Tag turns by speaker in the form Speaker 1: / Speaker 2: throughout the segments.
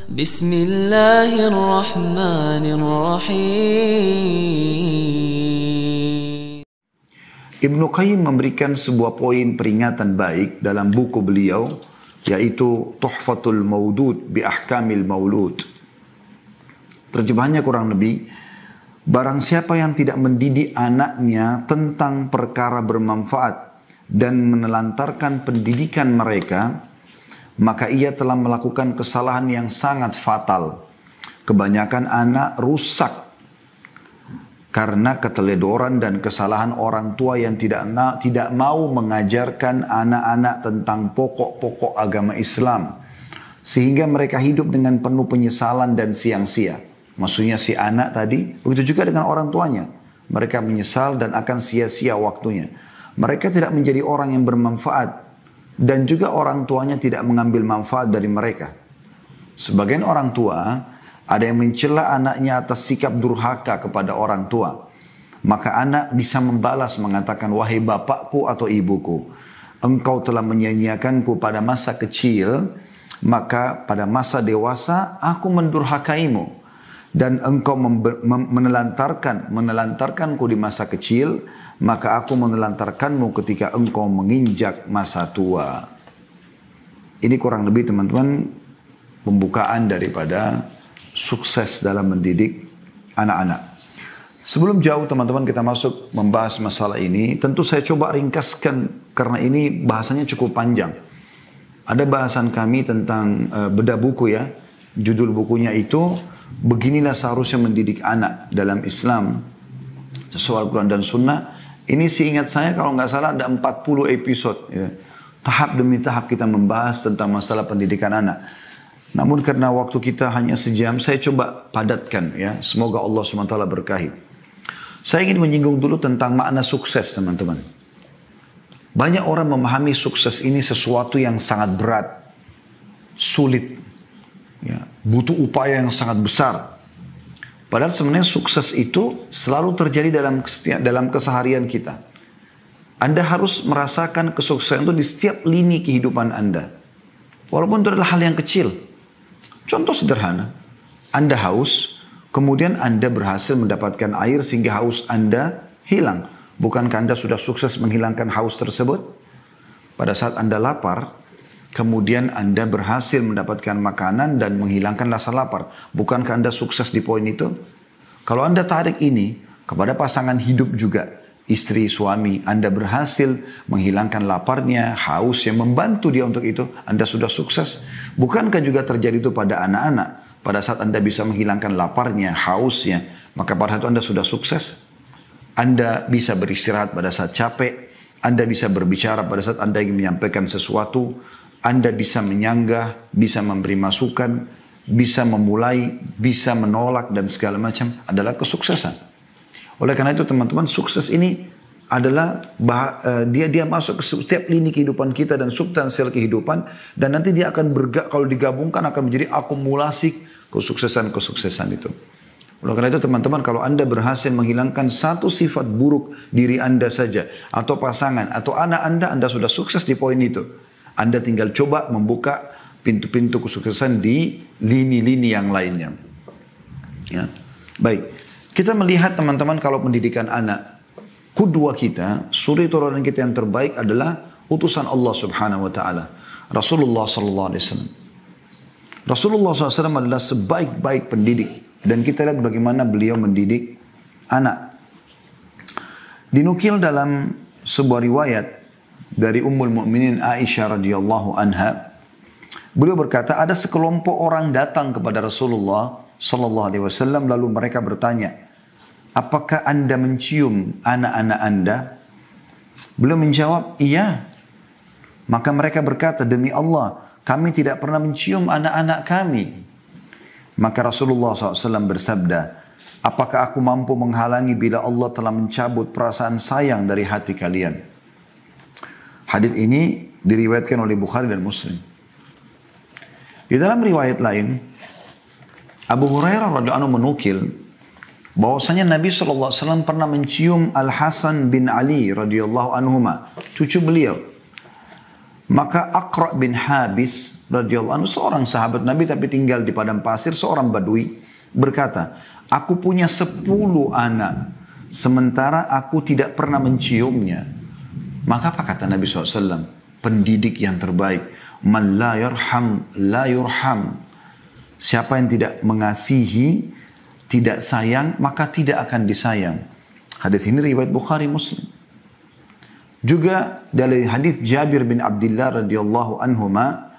Speaker 1: Bismillahirrahmanirrahim.
Speaker 2: Ibnu Qayyim memberikan sebuah poin peringatan baik dalam buku beliau, yaitu Tuhfatul Maudud bi Ahkamil Maulud. Terjemahannya kurang lebih, barang siapa yang tidak mendidik anaknya tentang perkara bermanfaat dan menelantarkan pendidikan mereka, maka ia telah melakukan kesalahan yang sangat fatal. Kebanyakan anak rusak karena keteledoran dan kesalahan orang tua yang tidak mau mengajarkan anak-anak tentang pokok-pokok agama Islam. Sehingga mereka hidup dengan penuh penyesalan dan siang-sia. Maksudnya si anak tadi, begitu juga dengan orang tuanya. Mereka menyesal dan akan sia-sia waktunya. Mereka tidak menjadi orang yang bermanfaat. Dan juga orang tuanya tidak mengambil manfaat dari mereka. Sebagian orang tua ada yang mencela anaknya atas sikap durhaka kepada orang tua. Maka anak bisa membalas mengatakan, wahai bapakku atau ibuku, engkau telah menyanyiakanku pada masa kecil, maka pada masa dewasa aku mendurhakaimu. Dan engkau menelantarkanku di masa kecil, maka aku menelantarkanmu ketika engkau menginjak masa tua. Ini kurang lebih teman-teman pembukaan daripada sukses dalam mendidik anak-anak. Sebelum jauh teman-teman kita masuk membahas masalah ini, tentu saya coba ringkaskan karena ini bahasanya cukup panjang. Ada bahasan kami tentang bedah buku ya. Judul bukunya itu, beginilah seharusnya mendidik anak dalam Islam sesuai Al-Quran dan Sunnah. Ini seingat saya kalau nggak salah ada 40 episode. Ya. Tahap demi tahap kita membahas tentang masalah pendidikan anak. Namun karena waktu kita hanya sejam, saya coba padatkan ya. Semoga Allah SWT berkahi. Saya ingin menyinggung dulu tentang makna sukses teman-teman. Banyak orang memahami sukses ini sesuatu yang sangat berat, sulit, ya, butuh upaya yang sangat besar. Padahal sebenarnya sukses itu selalu terjadi dalam keseharian kita. Anda harus merasakan kesuksesan itu di setiap lini kehidupan Anda. Walaupun itu adalah hal yang kecil. Contoh sederhana, Anda haus, kemudian Anda berhasil mendapatkan air sehingga haus Anda hilang. Bukankah Anda sudah sukses menghilangkan haus tersebut? Pada saat Anda lapar, kemudian Anda berhasil mendapatkan makanan dan menghilangkan rasa lapar. Bukankah Anda sukses di poin itu? Kalau Anda tarik ini kepada pasangan hidup juga, istri, suami, Anda berhasil menghilangkan laparnya, hausnya, membantu dia untuk itu, Anda sudah sukses. Bukankah juga terjadi itu pada anak-anak? Pada saat Anda bisa menghilangkan laparnya, hausnya, maka pada saat itu Anda sudah sukses. Anda bisa beristirahat pada saat capek, Anda bisa berbicara pada saat Anda ingin menyampaikan sesuatu, Anda bisa menyanggah, bisa memberi masukan, bisa memulai, bisa menolak dan segala macam adalah kesuksesan. Oleh karena itu teman-teman, sukses ini adalah dia masuk ke setiap lini kehidupan kita dan substansial kehidupan, dan nanti dia akan kalau digabungkan akan menjadi akumulasi kesuksesan itu. Oleh karena itu teman-teman, kalau Anda berhasil menghilangkan satu sifat buruk diri Anda saja, atau pasangan, atau anak Anda sudah sukses di poin itu. Anda tinggal coba membuka pintu-pintu kesuksesan di lini-lini yang lainnya. Ya. Baik. Kita melihat teman-teman kalau pendidikan anak, kudwa kita, suri teladan kita yang terbaik adalah utusan Allah Subhanahu wa taala, Rasulullah sallallahu alaihi wasallam. Rasulullah SAW adalah sebaik-baik pendidik, dan kita lihat bagaimana beliau mendidik anak. Dinukil dalam sebuah riwayat dari Ummul Mukminin Aisyah radhiyallahu anha, beliau berkata, ada sekelompok orang datang kepada Rasulullah sallallahu alaihi wasallam, lalu mereka bertanya, apakah Anda mencium anak-anak Anda? Beliau menjawab, iya. Maka mereka berkata, demi Allah, kami tidak pernah mencium anak-anak kami. Maka Rasulullah SAW bersabda, apakah aku mampu menghalangi bila Allah telah mencabut perasaan sayang dari hati kalian? Hadits ini diriwayatkan oleh Bukhari dan Muslim. Di dalam riwayat lain, Abu Hurairah radhiyallahu anhu menukil bahwasanya Nabi SAW pernah mencium Al-Hasan bin Ali radhiyallahu anhuma, cucu beliau. Maka Aqra bin Habis radhiyallahu anhu, seorang sahabat Nabi tapi tinggal di padang pasir, seorang badui berkata, aku punya 10 anak, sementara aku tidak pernah menciumnya. Maka apa kata Nabi SAW? Pendidik yang terbaik. Man la yarham, la yurham. Siapa yang tidak mengasihi, tidak sayang, maka tidak akan disayang. Hadis ini riwayat Bukhari Muslim. Juga dari hadis Jabir bin Abdullah radhiyallahu anhuma,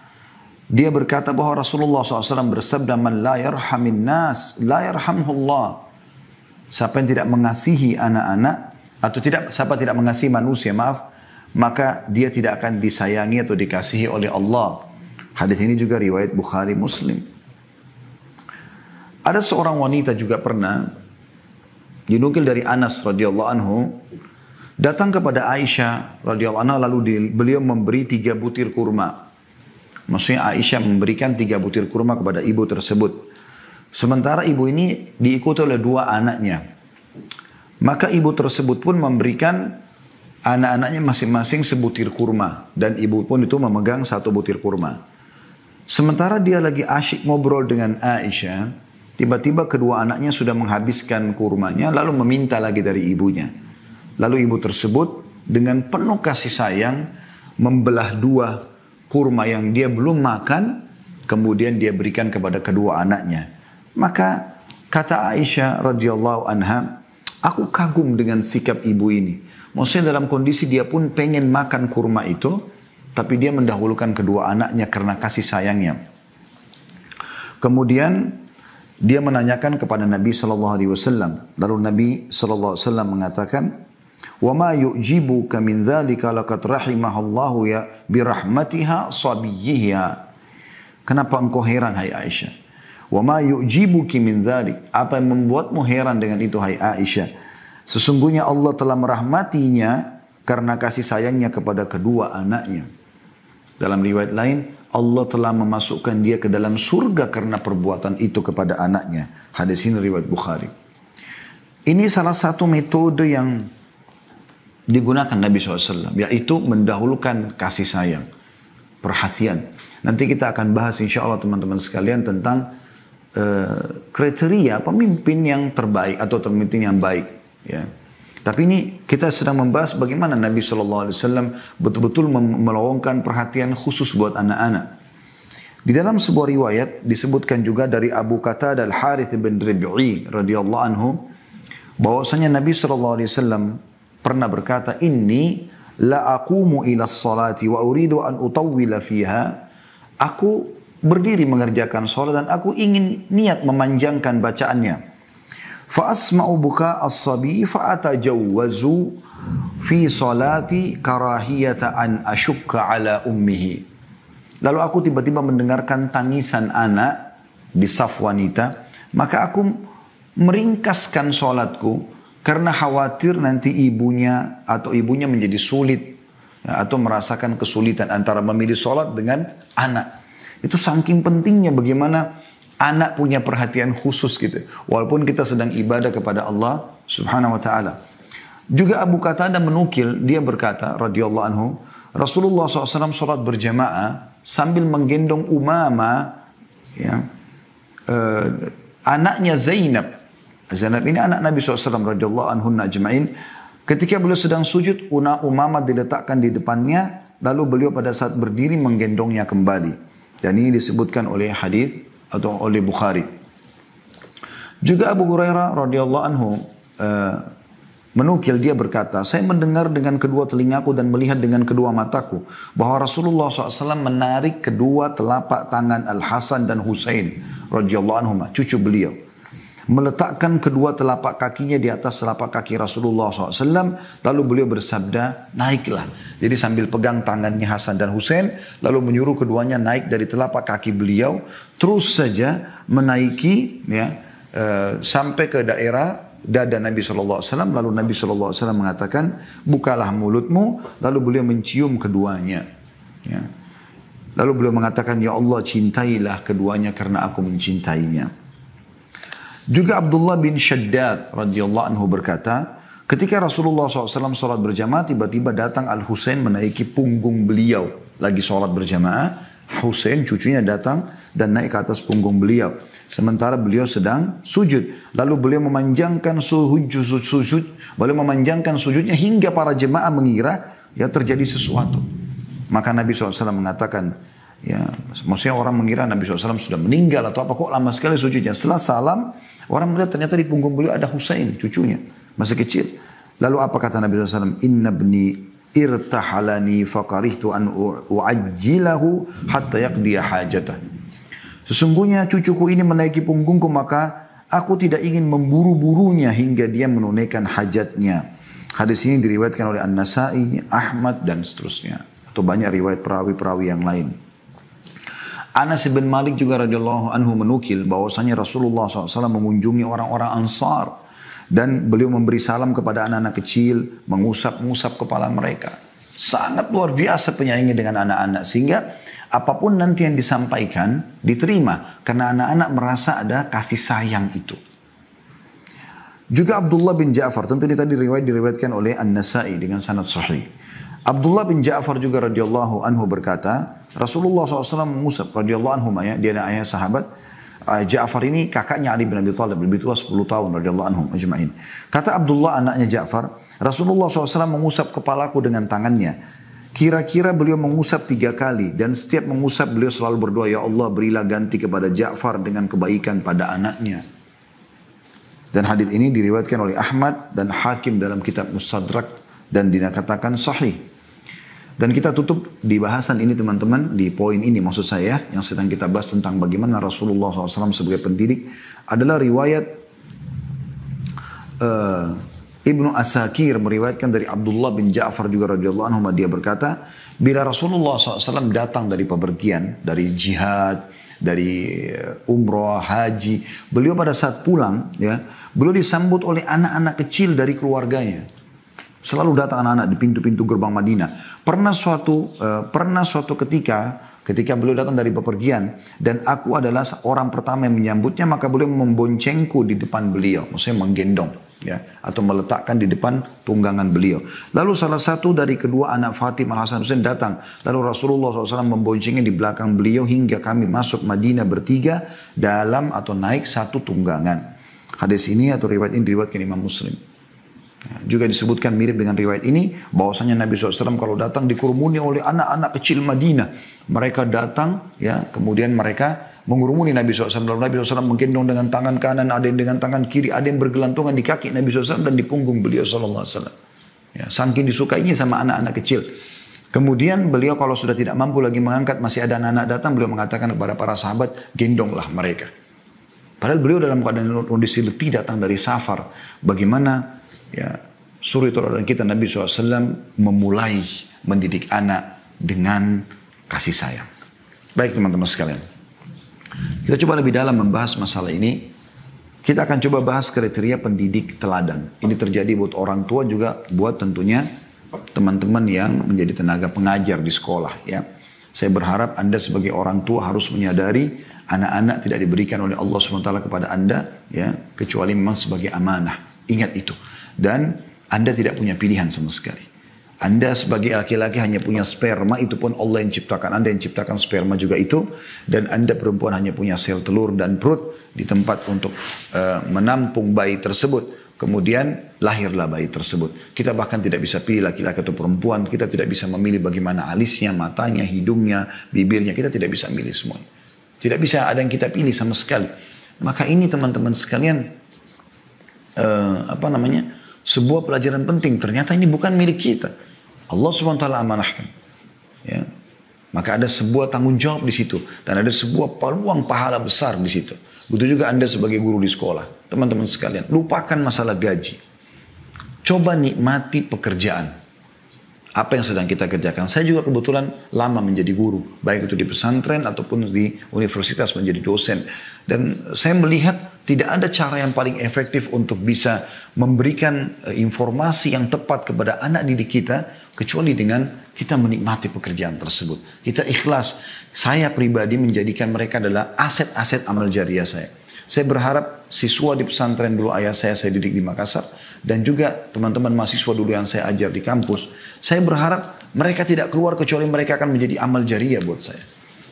Speaker 2: dia berkata bahwa Rasulullah SAW bersabda, man la yarhamin nas, la yarhamhullah. Siapa yang tidak mengasihi anak-anak, atau siapa tidak mengasihi manusia, maka dia tidak akan disayangi atau dikasihi oleh Allah. Hadis ini juga riwayat Bukhari Muslim. Ada seorang wanita juga pernah dinukil dari Anas radhiyallahu anhu, datang kepada Aisyah radhiyallahu anha, lalu beliau memberi 3 butir kurma. Maksudnya Aisyah memberikan 3 butir kurma kepada ibu tersebut. Sementara ibu ini diikuti oleh 2 anaknya. Maka ibu tersebut pun memberikan anak-anaknya masing-masing sebutir kurma. Dan ibu pun itu memegang 1 butir kurma. Sementara dia lagi asyik ngobrol dengan Aisyah, tiba-tiba kedua anaknya sudah menghabiskan kurmanya, lalu meminta lagi dari ibunya. Lalu ibu tersebut dengan penuh kasih sayang membelah 2 kurma yang dia belum makan, kemudian dia berikan kepada kedua anaknya. Maka kata Aisyah radhiyallahu anha, aku kagum dengan sikap ibu ini. Maksudnya dalam kondisi dia pun pengen makan kurma itu, tapi dia mendahulukan kedua anaknya karena kasih sayangnya. Kemudian dia menanyakan kepada Nabi SAW. Lalu Nabi SAW mengatakan, وَمَا يُؤْجِبُكَ مِنْ ذَلِكَ لَقَدْ رَحِمَهَ اللَّهُ بِرَحْمَتِهَا صَبِيِّهَا. Kenapa engkau heran, hai Aisyah? وَمَا يُؤْجِبُكِ مِنْ ذَلِكَ. Apa yang membuatmu heran dengan itu, hai Aisyah? Sesungguhnya Allah telah merahmatinya karena kasih sayangnya kepada kedua anaknya. Dalam riwayat lain, Allah telah memasukkan dia ke dalam surga karena perbuatan itu kepada anaknya. Hadis ini riwayat Bukhari. Ini salah satu metode yang digunakan Nabi SAW, yaitu mendahulukan kasih sayang, perhatian. Nanti kita akan bahas insya Allah teman-teman sekalian tentang kriteria pemimpin yang terbaik atau pemimpin yang baik. Ya. Tapi ini kita sedang membahas bagaimana Nabi SAW betul-betul meluangkan perhatian khusus buat anak-anak. Di dalam sebuah riwayat disebutkan juga dari Abu Qatadah Al-Harith bin Rib'i radhiyallahu anhu, bahwasanya Nabi SAW pernah berkata, inni la aqumu ila salati wa uridu an utawwila fiha. Aku berdiri mengerjakan salat dan aku ingin niat memanjangkan bacaannya. Fa asma'u buka as-sabi fa atajawwazu fi salati karahiyata an ashukka ala ummihi. Lalu aku tiba-tiba mendengarkan tangisan anak di saf wanita, maka aku meringkaskan salatku karena khawatir nanti ibunya menjadi sulit, ya, atau merasakan kesulitan antara memilih salat dengan anak. Itu saking pentingnya bagaimana anak punya perhatian khusus gitu. Walaupun kita sedang ibadah kepada Allah subhanahu wa ta'ala. Juga Abu Qatadah menukil, dia berkata radhiyallahu anhu, Rasulullah SAW sholat berjamaah sambil menggendong Umamah, ya, anaknya Zainab. Zainab ini anak Nabi SAW radhiyallahu anhu ajma'in. Ketika beliau sedang sujud, Umamah diletakkan di depannya, lalu beliau pada saat berdiri menggendongnya kembali. Dan ini disebutkan oleh hadis atau oleh Bukhari. Juga Abu Hurairah radhiyallahu anhu menukil, dia berkata, saya mendengar dengan kedua telingaku dan melihat dengan kedua mataku bahwa Rasulullah SAW menarik kedua telapak tangan Al-Hasan dan Husain radhiyallahu anhum, cucu beliau, meletakkan kedua telapak kakinya di atas telapak kaki Rasulullah SAW, lalu beliau bersabda, naiklah. Jadi sambil pegang tangannya Hasan dan Husain, lalu menyuruh keduanya naik dari telapak kaki beliau, terus saja menaiki, ya, sampai ke daerah dada Nabi SAW. Lalu Nabi SAW mengatakan, bukalah mulutmu, lalu beliau mencium keduanya. Ya. Lalu beliau mengatakan, ya Allah, cintailah keduanya karena aku mencintainya. Juga Abdullah bin Shaddad radhiyallahu anhu berkata, ketika Rasulullah SAW sholat berjamaah, tiba-tiba datang Al-Husain menaiki punggung beliau lagi sholat berjamaah. Husain cucunya datang dan naik ke atas punggung beliau. Sementara beliau sedang sujud. Lalu beliau memanjangkan sujud. Beliau memanjangkan sujudnya hingga para jemaah mengira ya terjadi sesuatu. Maka Nabi SAW mengatakan, ya, maksudnya orang mengira Nabi SAW sudah meninggal atau apa, kok lama sekali sujudnya. Setelah salam, orang melihat ternyata di punggung beliau ada Husain, cucunya, masih kecil. Lalu apa kata Nabi SAW? Inna bni irtahalani faqarihtu an uajjilahu hatta yaqdiya hajatah. Sesungguhnya cucuku ini menaiki punggungku, maka aku tidak ingin memburu-burunya hingga dia menunaikan hajatnya. Hadis ini diriwayatkan oleh An-Nasai, Ahmad dan seterusnya. Atau banyak riwayat perawi-perawi yang lain. Anas bin Malik juga radhiyallahu anhu menukil bahwasanya Rasulullah SAW mengunjungi orang-orang Ansar. Dan beliau memberi salam kepada anak-anak kecil, mengusap-ngusap kepala mereka. Sangat luar biasa penyayangnya dengan anak-anak. Sehingga apapun nanti yang disampaikan, diterima. Karena anak-anak merasa ada kasih sayang itu. Juga Abdullah bin Ja'far, tentu ini tadi diriwayatkan oleh An-Nasai dengan sanad sahih. Abdullah bin Ja'far juga radhiyallahu anhu berkata, Rasulullah SAW mengusap radhiyallahu anhu, ya, dia ayah sahabat. Ja'far ini kakaknya Ali bin Abi Thalib, lebih tua 10 tahun radhiyallahu anhum ajma'in. Kata Abdullah anaknya Ja'far, Rasulullah SAW mengusap kepalaku dengan tangannya. Kira-kira beliau mengusap 3 kali dan setiap mengusap beliau selalu berdoa, ya Allah berilah ganti kepada Ja'far dengan kebaikan pada anaknya. Dan hadis ini diriwayatkan oleh Ahmad dan Hakim dalam kitab Mustadrak dan dikatakan sahih. Dan kita tutup di bahasan ini teman-teman, di poin ini maksud saya, yang sedang kita bahas tentang bagaimana Rasulullah SAW sebagai pendidik, adalah riwayat Ibnu Asakir meriwayatkan dari Abdullah bin Ja'far juga radhiyallahu anhu, dia berkata, bila Rasulullah SAW datang dari pepergian, dari jihad, dari umrah, haji, beliau pada saat pulang, ya, beliau disambut oleh anak-anak kecil dari keluarganya. Selalu datang anak-anak di pintu-pintu gerbang Madinah. Pernah suatu ketika beliau datang dari bepergian dan aku adalah orang pertama yang menyambutnya, maka beliau memboncengku di depan beliau, maksudnya menggendong, ya, atau meletakkan di depan tunggangan beliau. Lalu salah satu dari kedua anak Fatimah Al-Hasan Husain datang, lalu Rasulullah SAW memboncengnya di belakang beliau hingga kami masuk Madinah bertiga dalam atau naik satu tunggangan. Hadis ini atau riwayat ini diriwayatkan Imam Muslim. Juga disebutkan mirip dengan riwayat ini, bahwasanya Nabi SAW kalau datang dikerumuni oleh anak-anak kecil Madinah. Mereka datang, ya, kemudian mereka mengurumuni Nabi SAW. Lalu Nabi SAW menggendong dengan tangan kanan, ada yang dengan tangan kiri, ada yang bergelantungan di kaki Nabi SAW dan di punggung beliau SAW. Ya, saking disukainya sama anak-anak kecil. Kemudian beliau kalau sudah tidak mampu lagi mengangkat, masih ada anak-anak datang, beliau mengatakan kepada para sahabat, gendonglah mereka. Padahal beliau dalam keadaan kondisi letih datang dari safar. Bagaimana, ya, suri teladan kita Nabi SAW memulai mendidik anak dengan kasih sayang. Baik teman-teman sekalian, kita coba lebih dalam membahas masalah ini. Kita akan coba bahas kriteria pendidik teladan. Ini terjadi buat orang tua juga, buat tentunya teman-teman yang menjadi tenaga pengajar di sekolah, ya. Saya berharap Anda sebagai orang tua harus menyadari anak-anak tidak diberikan oleh Allah SWT kepada Anda, ya, kecuali memang sebagai amanah. Ingat itu. Dan Anda tidak punya pilihan sama sekali. Anda sebagai laki-laki hanya punya sperma, itu pun Allah yang ciptakan. Anda yang ciptakan sperma juga itu. Dan Anda perempuan hanya punya sel telur dan perut di tempat untuk menampung bayi tersebut. Kemudian lahirlah bayi tersebut. Kita bahkan tidak bisa pilih laki-laki atau perempuan. Kita tidak bisa memilih bagaimana alisnya, matanya, hidungnya, bibirnya. Kita tidak bisa milih semuanya. Tidak bisa ada yang kita pilih sama sekali. Maka ini teman-teman sekalian, sebuah pelajaran penting. Ternyata ini bukan milik kita. Allah SWT amanahkan. Ya. Maka ada sebuah tanggung jawab di situ. Dan ada sebuah peluang pahala besar di situ. Begitu juga Anda sebagai guru di sekolah. Teman-teman sekalian, lupakan masalah gaji. Coba nikmati pekerjaan. Apa yang sedang kita kerjakan. Saya juga kebetulan lama menjadi guru. Baik itu di pesantren ataupun di universitas menjadi dosen. Dan saya melihat tidak ada cara yang paling efektif untuk bisa memberikan informasi yang tepat kepada anak didik kita, kecuali dengan kita menikmati pekerjaan tersebut. Kita ikhlas. Saya pribadi menjadikan mereka adalah aset-aset amal jariah saya. Saya berharap siswa di pesantren dulu ayah saya didik di Makassar. Dan juga teman-teman mahasiswa dulu yang saya ajar di kampus. Saya berharap mereka tidak keluar kecuali mereka akan menjadi amal jariah buat saya.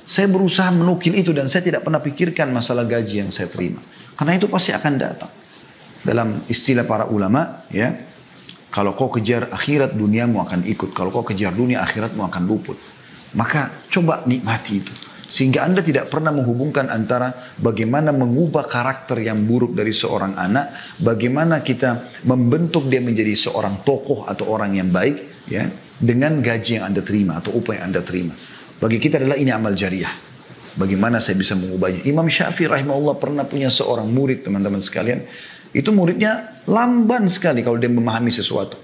Speaker 2: Saya berusaha menukil itu dan saya tidak pernah pikirkan masalah gaji yang saya terima. Karena itu pasti akan datang. Dalam istilah para ulama, ya, kalau kau kejar akhirat, duniamu akan ikut. Kalau kau kejar dunia, akhiratmu akan luput. Maka coba nikmati itu. Sehingga Anda tidak pernah menghubungkan antara bagaimana mengubah karakter yang buruk dari seorang anak, bagaimana kita membentuk dia menjadi seorang tokoh atau orang yang baik, ya, dengan gaji yang Anda terima atau upah yang Anda terima. Bagi kita adalah ini amal jariah. Bagaimana saya bisa mengubahnya? Imam Syafi'i rahimahullah pernah punya seorang murid, teman-teman sekalian. Itu muridnya lamban sekali kalau dia memahami sesuatu.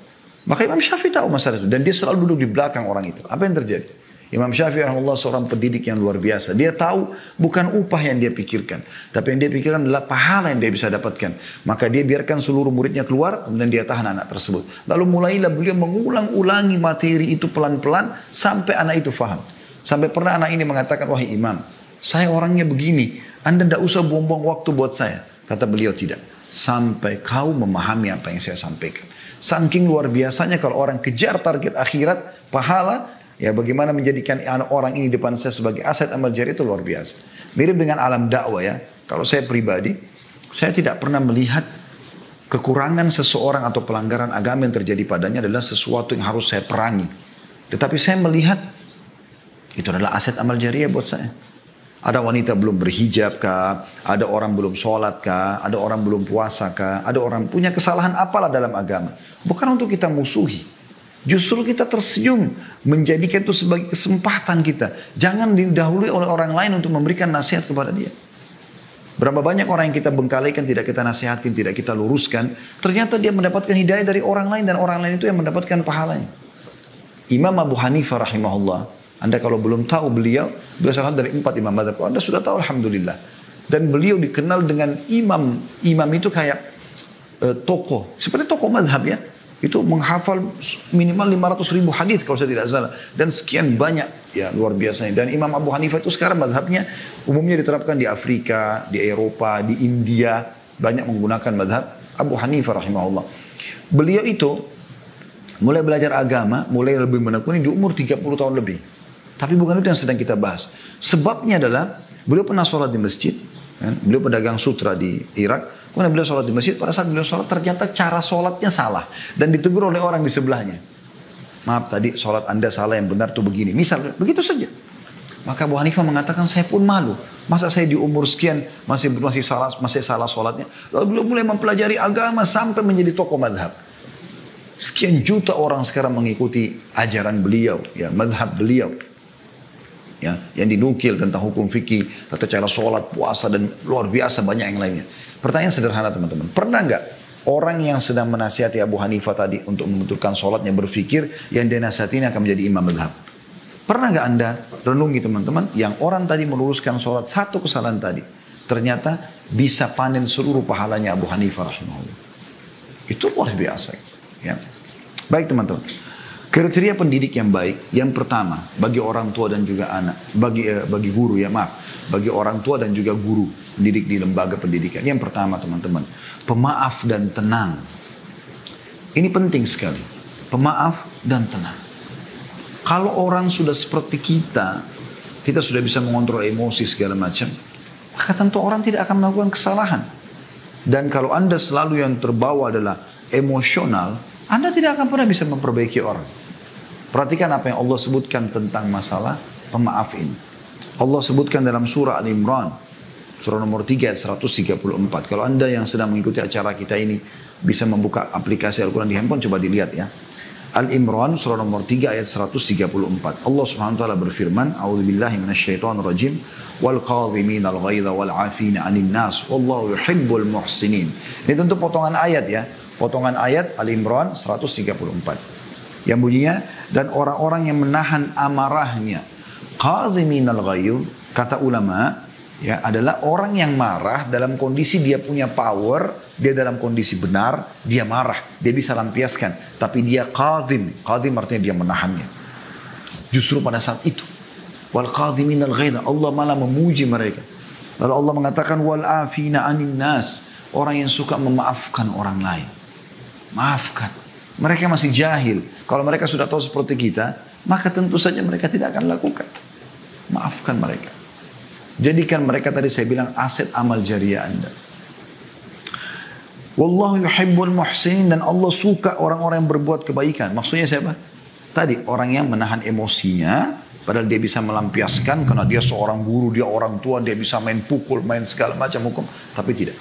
Speaker 2: Maka Imam Syafi'i tahu masalah itu. Dan dia selalu duduk di belakang orang itu. Apa yang terjadi? Imam Syafi'i rahimahullah seorang pendidik yang luar biasa. Dia tahu bukan upah yang dia pikirkan. Tapi yang dia pikirkan adalah pahala yang dia bisa dapatkan. Maka dia biarkan seluruh muridnya keluar. Kemudian dia tahan anak tersebut. Lalu mulailah beliau mengulang-ulangi materi itu pelan-pelan. Sampai anak itu faham. Sampai pernah anak ini mengatakan, wahai imam, saya orangnya begini. Anda tidak usah buang-buang waktu buat saya. Kata beliau, tidak. Sampai kau memahami apa yang saya sampaikan. Saking luar biasanya kalau orang kejar target akhirat, pahala, ya bagaimana menjadikan orang ini depan saya sebagai aset amal jariah itu luar biasa. Mirip dengan alam dakwah ya. Kalau saya pribadi, saya tidak pernah melihat kekurangan seseorang atau pelanggaran agama yang terjadi padanya adalah sesuatu yang harus saya perangi. Tetapi saya melihat itu adalah aset amal jariah buat saya. Ada wanita belum berhijab kah? Ada orang belum sholat kah? Ada orang belum puasa kah? Ada orang punya kesalahan apalah dalam agama. Bukan untuk kita musuhi. Justru kita tersenyum. Menjadikan itu sebagai kesempatan kita. Jangan didahului oleh orang lain untuk memberikan nasihat kepada dia. Berapa banyak orang yang kita bengkalikan, tidak kita nasihatin, tidak kita luruskan. Ternyata dia mendapatkan hidayah dari orang lain. Dan orang lain itu yang mendapatkan pahalanya. Imam Abu Hanifah rahimahullah. Anda kalau belum tahu beliau salah dari 4 imam mazhab. Anda sudah tahu alhamdulillah. Dan beliau dikenal dengan imam. Imam itu kayak tokoh. Seperti tokoh mazhab ya. Itu menghafal minimal 500.000 hadis kalau saya tidak salah. Dan sekian banyak. Ya luar biasa. Dan Imam Abu Hanifah itu sekarang mazhabnya umumnya diterapkan di Afrika, di Eropa, di India. Banyak menggunakan mazhab Abu Hanifah rahimahullah. Beliau itu mulai belajar agama, mulai lebih menekuni di umur 30 tahun lebih. Tapi bukan itu yang sedang kita bahas. Sebabnya adalah beliau pernah sholat di masjid. Kan? Beliau pedagang sutra di Irak. Kemudian beliau sholat di masjid. Pada saat beliau sholat ternyata cara sholatnya salah. Dan ditegur oleh orang di sebelahnya. Maaf tadi sholat anda salah, yang benar tuh begini. Misal begitu saja. Maka Abu Hanifah mengatakan saya pun malu. Masa saya di umur sekian masih salah sholatnya. Lalu beliau mulai mempelajari agama sampai menjadi tokoh madhab. Sekian juta orang sekarang mengikuti ajaran beliau. Ya, madhab beliau. Ya, yang dinukil tentang hukum fikih, tata cara sholat, puasa, dan luar biasa banyak yang lainnya. Pertanyaan sederhana teman-teman. Pernah nggak orang yang sedang menasihati Abu Hanifah tadi untuk membetulkan sholatnya berpikir yang dia nasihati ini akan menjadi imam madhab? Pernah nggak anda renungi teman-teman yang orang tadi meluruskan sholat satu kesalahan tadi ternyata bisa panen seluruh pahalanya Abu Hanifah rahimahullah. Itu luar biasa. Ya. Baik teman-teman. Kriteria pendidik yang baik, yang pertama bagi orang tua dan juga anak, bagi guru ya maaf, bagi orang tua dan juga guru pendidik di lembaga pendidikan. Yang pertama teman-teman, pemaaf dan tenang. Ini penting sekali, pemaaf dan tenang. Kalau orang sudah seperti kita sudah bisa mengontrol emosi segala macam, maka tentu orang tidak akan melakukan kesalahan. Dan kalau anda selalu yang terbawa adalah emosional, anda tidak akan pernah bisa memperbaiki orang. Perhatikan apa yang Allah sebutkan tentang masalah pemaaf ini. Allah sebutkan dalam surah Al-Imran. Surah nomor 3 ayat 134. Kalau anda yang sedang mengikuti acara kita ini bisa membuka aplikasi Al-Quran di handphone, coba dilihat ya. Al-Imran surah nomor 3 ayat 134. Allah subhanahu wa ta'ala berfirman. A'udzubillahi minasyaitonirrajim. Wal qadhimin al-ghaidha wal afina 'anil nas. Wallahu yuhibbul muhsinin. Ini tentu potongan ayat ya. Potongan ayat Al-Imran 134. Yang bunyinya, dan orang-orang yang menahan amarahnya. Qadhimin al-ghaidh, kata ulama, ya adalah orang yang marah dalam kondisi dia punya power, dia dalam kondisi benar, dia marah, dia bisa lampiaskan. Tapi dia qadhim, qadhim artinya dia menahannya. Justru pada saat itu, wal qadhimin al-ghaidh, Allah malah memuji mereka. Lalu Allah mengatakan wal afina 'anil nas, orang yang suka memaafkan orang lain. Maafkan. Mereka masih jahil. Kalau mereka sudah tahu seperti kita, maka tentu saja mereka tidak akan lakukan. maafkan mereka. Jadikan mereka tadi saya bilang aset amal jariah Anda. Wallahu yuhibbul muhsinin, dan Allah suka orang-orang yang berbuat kebaikan. Maksudnya siapa? Tadi orang yang menahan emosinya, padahal dia bisa melampiaskan karena dia seorang guru, dia orang tua, dia bisa main pukul, main segala macam hukum. Tapi tidak.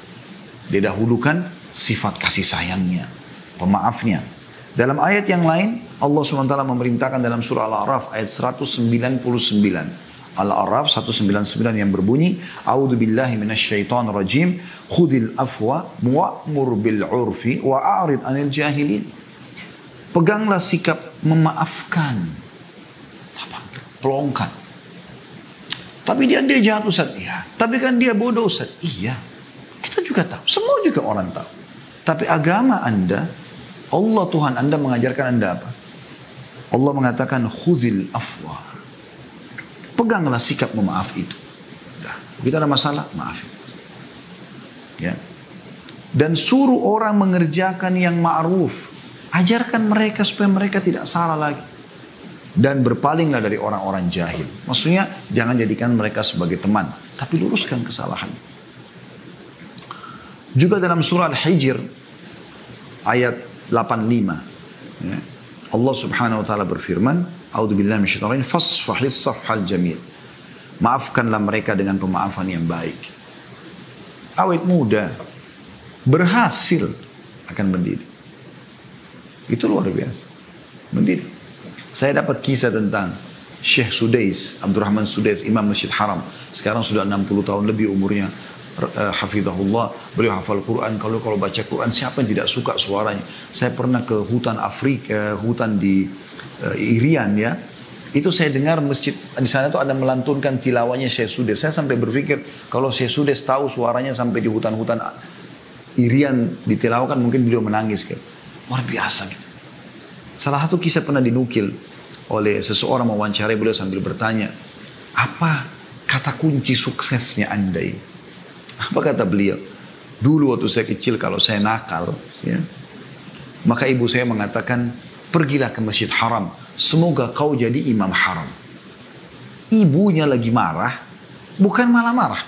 Speaker 2: Dia dahulukan sifat kasih sayangnya, pemaafnya. Dalam ayat yang lain, Allah SWT memerintahkan dalam surah Al-A'raf ayat 199. Al-A'raf 199 yang berbunyi, A'udzu billahi minasyaitonir rajim, khudil afwa wa'mur bil 'urfi wa'arid 'anil jahilin. Peganglah sikap memaafkan. Pelongkan. Tapi dia jahat Ustaz. Iya. Tapi kan dia bodoh Ustaz. Iya. Kita juga tahu. Semua juga orang tahu. Tapi agama Anda, Allah Tuhan Anda mengajarkan Anda apa? Allah mengatakan khudil afwa. Peganglah sikap memaaf itu. Nah, kita ada masalah, maaf. Ya. Dan suruh orang mengerjakan yang ma'ruf. Ajarkan mereka supaya mereka tidak salah lagi. Dan berpalinglah dari orang-orang jahil. Maksudnya jangan jadikan mereka sebagai teman, tapi luruskan kesalahan. Juga dalam surah Al-Hijr ayat 85, ya, Allah Subhanahu wa taala berfirman, A'udzubillahi minasyaitonir rajim, fasfahis safhal jamil. Maafkanlah mereka dengan pemaafan yang baik. Awet muda berhasil akan mendidik. Itu luar biasa. Mendidik. Saya dapat kisah tentang Syekh Sudais, Abdurrahman Sudais, Imam Masjid Haram. Sekarang sudah 60 tahun lebih umurnya. Hafizahullah, beliau hafal Quran. Kalau baca Quran, siapa yang tidak suka suaranya? Saya pernah ke hutan Afrika, hutan di Irian ya. Itu saya dengar masjid di sana itu ada melantunkan tilawahnya Syekh Sudais. Saya sampai berpikir kalau Syekh Sudais tahu suaranya sampai di hutan-hutan Irian ditilawahkan, mungkin beliau menangis kan. Luar biasa gitu. Salah satu kisah pernah dinukil oleh seseorang mewawancarai beliau sambil bertanya, apa kata kunci suksesnya Anda ini? Apa kata beliau? Dulu waktu saya kecil kalau saya nakal, ya, maka ibu saya mengatakan, pergilah ke Masjid Haram, semoga kau jadi imam haram. Ibunya lagi marah, bukan malah marah,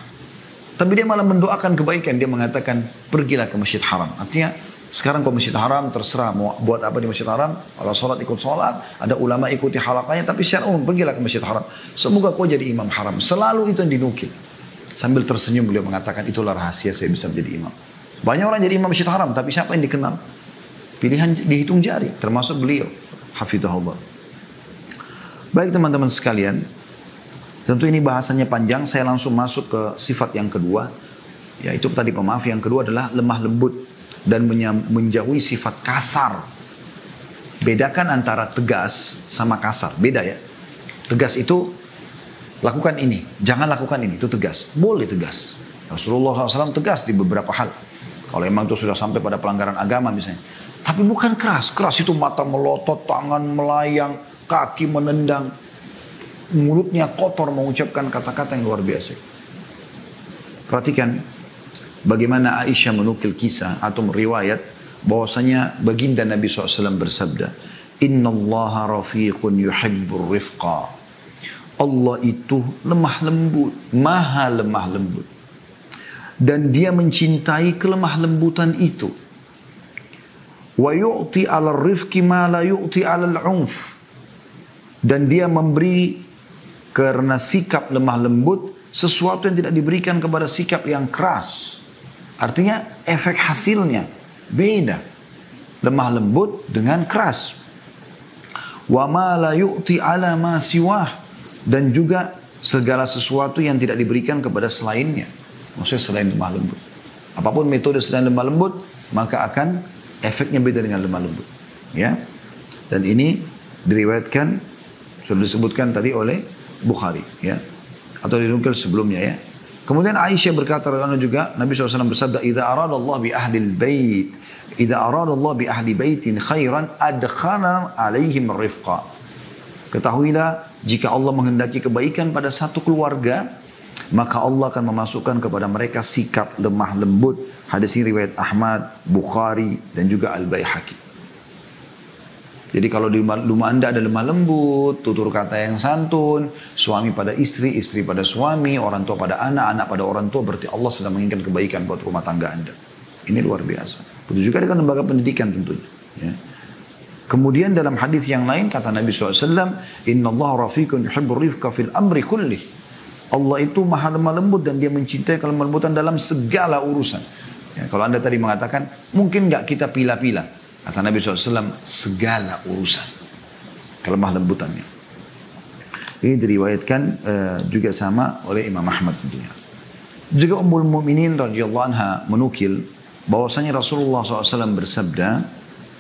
Speaker 2: tapi dia malah mendoakan kebaikan. Dia mengatakan, pergilah ke Masjid Haram. Artinya, sekarang kau Masjid Haram, terserah mau buat apa di Masjid Haram. Kalau sholat ikut sholat, ada ulama ikuti halakanya, tapi secara umum pergilah ke Masjid Haram. Semoga kau jadi imam haram. Selalu itu yang dinukil. Sambil tersenyum beliau mengatakan, itulah rahasia saya bisa menjadi imam. Banyak orang jadi imam Masjid Haram, tapi siapa yang dikenal? Pilihan dihitung jari, termasuk beliau. Hafizahullah. Baik teman-teman sekalian, tentu ini bahasanya panjang, saya langsung masuk ke sifat yang kedua. Yaitu tadi pemaaf, yang kedua adalah lemah lembut dan menjauhi sifat kasar. Bedakan antara tegas sama kasar, beda ya. Tegas itu lakukan ini, jangan lakukan ini, itu tegas. Boleh tegas. Rasulullah SAW tegas di beberapa hal. Kalau memang itu sudah sampai pada pelanggaran agama misalnya. Tapi bukan keras. Keras itu mata melotot, tangan melayang, kaki menendang. Mulutnya kotor mengucapkan kata-kata yang luar biasa. Perhatikan bagaimana Aisyah menukil kisah atau riwayat bahwasanya baginda Nabi SAW bersabda, Inna allaha rafiqun yuhibbur rifqa. Allah itu lemah lembut, maha lemah lembut. Dan dia mencintai kelemah lembutan itu. Wa yu'ti 'alal rifqi ma la yu'ti 'alal 'unf. Dan dia memberi karena sikap lemah lembut sesuatu yang tidak diberikan kepada sikap yang keras. Artinya efek hasilnya beda. Lemah lembut dengan keras. Wa ma la yu'ti 'ala ma siwah. Dan juga segala sesuatu yang tidak diberikan kepada selainnya. Maksudnya selain lemah lembut. Apapun metode selain lemah lembut, maka akan efeknya beda dengan lemah lembut. Ya. Dan ini diriwayatkan, sudah disebutkan tadi oleh Bukhari. Ya. Atau dinukil sebelumnya ya. Kemudian Aisyah berkata juga, Nabi SAW bersabda, Idza arada Allah bi ahli bait, idza arada Allah bi ahli baitin khairan adkhana alaihim rifqa. Ketahuilah, jika Allah menghendaki kebaikan pada satu keluarga, maka Allah akan memasukkan kepada mereka sikap lemah lembut. Hadis ini riwayat Ahmad, Bukhari, dan juga Al-Baihaqi. Jadi kalau di rumah Anda ada lemah lembut, tutur kata yang santun, suami pada istri, istri pada suami, orang tua pada anak, anak pada orang tua, berarti Allah sedang menginginkan kebaikan buat rumah tangga Anda. Ini luar biasa. Begitu juga dengan lembaga pendidikan tentunya. Ya. Kemudian dalam hadis yang lain kata Nabi SAW, Inna Allah rafiqun yuhibbur rifqa fil amri kullih. Allah itu maha lemah lembut dan dia mencintai kelemah lembutan dalam segala urusan. Ya, kalau Anda tadi mengatakan, mungkin nggak kita pilih-pilih. Kata Nabi SAW, segala urusan. Kelemah lembutannya. Ini diriwayatkan juga sama oleh Imam Ahmad tentunya. Juga Ummul Mukminin radhiyallahu anha menukil bahwasanya Rasulullah SAW bersabda,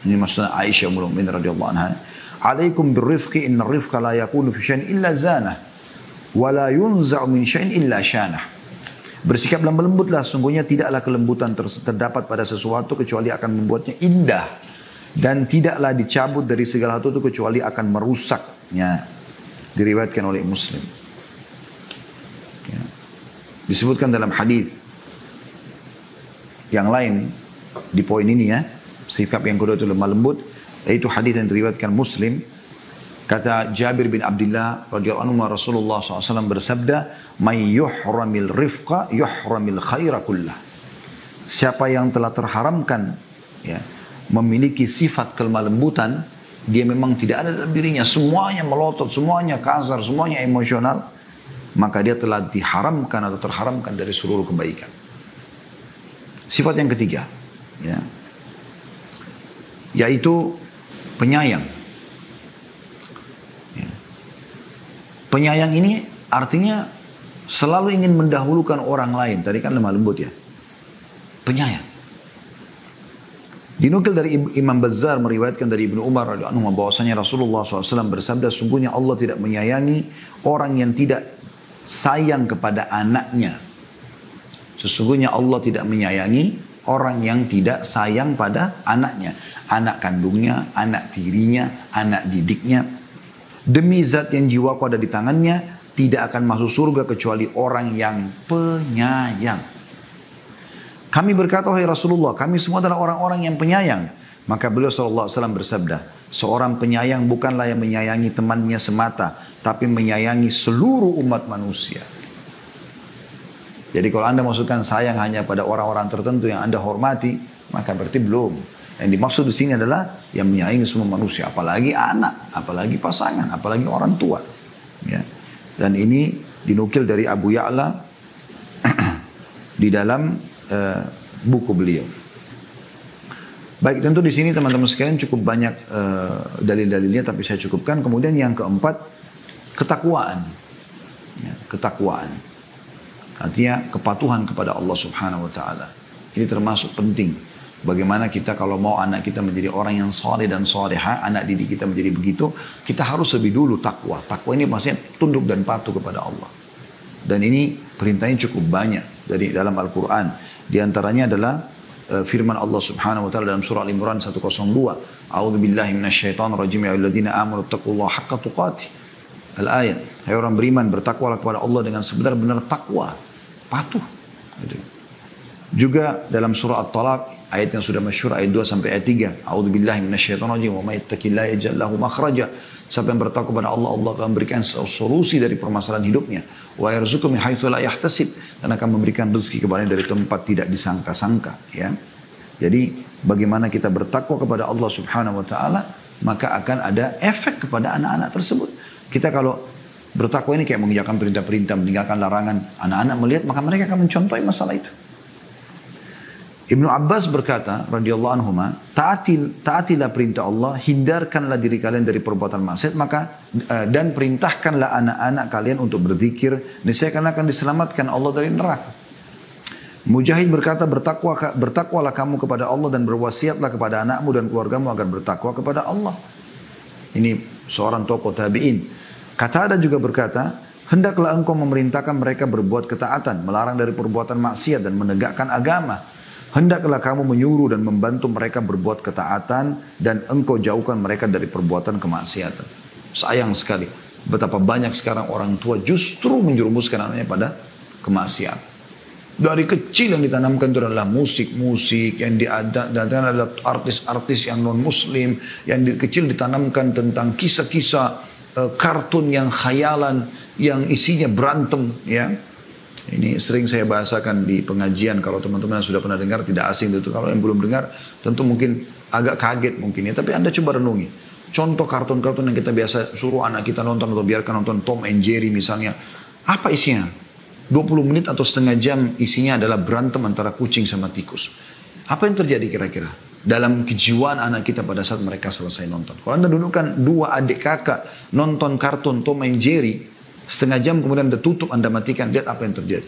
Speaker 2: ini maksudnya Aisyah Ummul Mukminin radhiyallahu anha, "Alaikum birrifqi inna rifqa la yakunu fi syai'in illa zanah wa la yunza'u min syai'in illa syanah." Bersikap lemah lembutlah, sungguhnya tidaklah kelembutan terdapat pada sesuatu kecuali akan membuatnya indah, dan tidaklah dicabut dari segala sesuatu kecuali akan merusaknya. Diriwayatkan oleh Muslim. Ya. Disebutkan dalam hadis yang lain di poin ini ya, sikap yang kedua itu lemah lembut, yaitu hadis yang diriwayatkan Muslim. Kata Jabir bin Abdullah radhiyallahu anhu, Rasulullah SAW bersabda, "May yuhramil rifqa yuhramil khaira kullah." Siapa yang telah terharamkan ya, memiliki sifat kelemah lembutan, dia memang tidak ada dalam dirinya, semuanya melotot, semuanya kasar, semuanya emosional, maka dia telah diharamkan atau terharamkan dari seluruh kebaikan. Sifat yang ketiga, ya, yaitu penyayang. Ya. Penyayang ini artinya selalu ingin mendahulukan orang lain. Tadi kan lemah lembut ya. Penyayang. Dinukil dari Imam Bazzar meriwayatkan dari Ibnu Umar radhiyallahu anhu bahwasanya Rasulullah SAW bersabda, sungguhnya Allah tidak menyayangi orang yang tidak sayang kepada anaknya. Sesungguhnya Allah tidak menyayangi orang yang tidak sayang pada anaknya. Anak kandungnya, anak tirinya, anak didiknya. Demi zat yang jiwaku ada di tangannya, tidak akan masuk surga kecuali orang yang penyayang. Kami berkata, wahai Rasulullah, kami semua adalah orang-orang yang penyayang. Maka beliau SAW bersabda, seorang penyayang bukanlah yang menyayangi temannya semata, tapi menyayangi seluruh umat manusia. Jadi kalau Anda maksudkan sayang hanya pada orang-orang tertentu yang Anda hormati, maka berarti belum. Yang dimaksud di sini adalah yang menyayangi semua manusia, apalagi anak, apalagi pasangan, apalagi orang tua. Ya. Dan ini dinukil dari Abu Ya'la di dalam buku beliau. Baik, tentu di sini teman-teman sekalian cukup banyak dalil-dalilnya, tapi saya cukupkan. Kemudian yang keempat, ketakwaan. Ya, ketakwaan. Artinya kepatuhan kepada Allah Subhanahu wa Ta'ala. Ini termasuk penting. Bagaimana kita kalau mau anak kita menjadi orang yang saleh dan salehah, anak didik kita menjadi begitu, kita harus lebih dulu takwa. Takwa ini maksudnya tunduk dan patuh kepada Allah. Dan ini perintahnya cukup banyak dari dalam Al-Quran. Di antaranya adalah firman Allah Subhanahu wa Ta'ala dalam surah Al-Imran 102. A'udzu billahi minasyaitonir rajim, ya ayyuhalladzina amanu taqullaha haqqa tuqatih. Al-ayat. Hai orang beriman, bertakwalah kepada Allah dengan sebenar-benar takwa, patuh. Gitu. Juga dalam surah At-Talaq, ayat yang sudah masyhur, ayat 2 sampai ayat 3. A'udzu billahi minasyaitonir rajim, wa may yattaqillaha yaj'al lahu makhraja. Siapa yang bertakwa kepada Allah, Allah akan memberikan solusi dari permasalahan hidupnya. Wa yarzuqhu min haitsu la yahtasib, dan akan memberikan rezeki kepadanya dari tempat tidak disangka-sangka, ya. Jadi bagaimana kita bertakwa kepada Allah Subhanahu wa Ta'ala, maka akan ada efek kepada anak-anak tersebut. Kita kalau bertakwa ini kayak mengerjakan perintah-perintah, meninggalkan larangan, anak-anak melihat maka mereka akan mencontohi masalah itu. Ibnu Abbas berkata, radhiyallahu anhuma, taatilah perintah Allah, hindarkanlah diri kalian dari perbuatan maksiat, maka dan perintahkanlah anak-anak kalian untuk berzikir, niscaya kalian akan diselamatkan Allah dari neraka. Mujahid berkata, bertakwalah kamu kepada Allah dan berwasiatlah kepada anakmu dan keluargamu agar bertakwa kepada Allah. Ini seorang tokoh tabi'in. Qatadah juga berkata, hendaklah engkau memerintahkan mereka berbuat ketaatan, melarang dari perbuatan maksiat dan menegakkan agama. Hendaklah kamu menyuruh dan membantu mereka berbuat ketaatan dan engkau jauhkan mereka dari perbuatan kemaksiatan. Sayang sekali betapa banyak sekarang orang tua justru menjerumuskan anaknya pada kemaksiatan. Dari kecil yang ditanamkan itu adalah musik-musik, yang diadakan adalah artis-artis yang non-muslim, yang kecil ditanamkan tentang kisah-kisah kartun yang khayalan, yang isinya berantem, ya. Ini sering saya bahasakan di pengajian, kalau teman-teman yang sudah pernah dengar tidak asing itu. Kalau yang belum dengar tentu mungkin agak kaget mungkin ya, tapi Anda coba renungi. Contoh kartun-kartun yang kita biasa suruh anak kita nonton atau biarkan nonton Tom and Jerry misalnya. Apa isinya? 20 menit atau setengah jam isinya adalah berantem antara kucing sama tikus. Apa yang terjadi kira-kira dalam kejiwaan anak kita pada saat mereka selesai nonton? Kalau Anda dudukkan dua adik kakak nonton kartun Tom and Jerry, setengah jam kemudian Anda tutup, Anda matikan, lihat apa yang terjadi.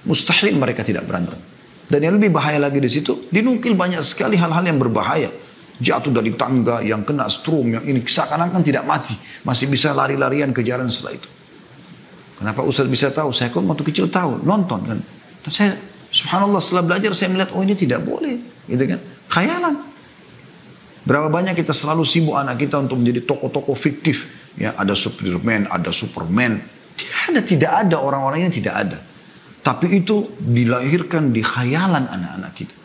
Speaker 2: Mustahil mereka tidak berantem. Dan yang lebih bahaya lagi di situ, dinukil banyak sekali hal-hal yang berbahaya. Jatuh dari tangga, yang kena strom, yang ini seakan-akan tidak mati, masih bisa lari-larian kejaran setelah itu. Kenapa Ustaz bisa tahu? Saya kok waktu kecil tahu, nonton kan. Dan saya, subhanallah, setelah belajar saya melihat, oh ini tidak boleh, gitu kan. Khayalan. Berapa banyak kita selalu sibuk anak kita untuk menjadi tokoh-tokoh fiktif. Ya, ada Spiderman, ada Superman. Tidak ada orang-orang ini tidak ada. Tapi itu dilahirkan di khayalan anak-anak kita.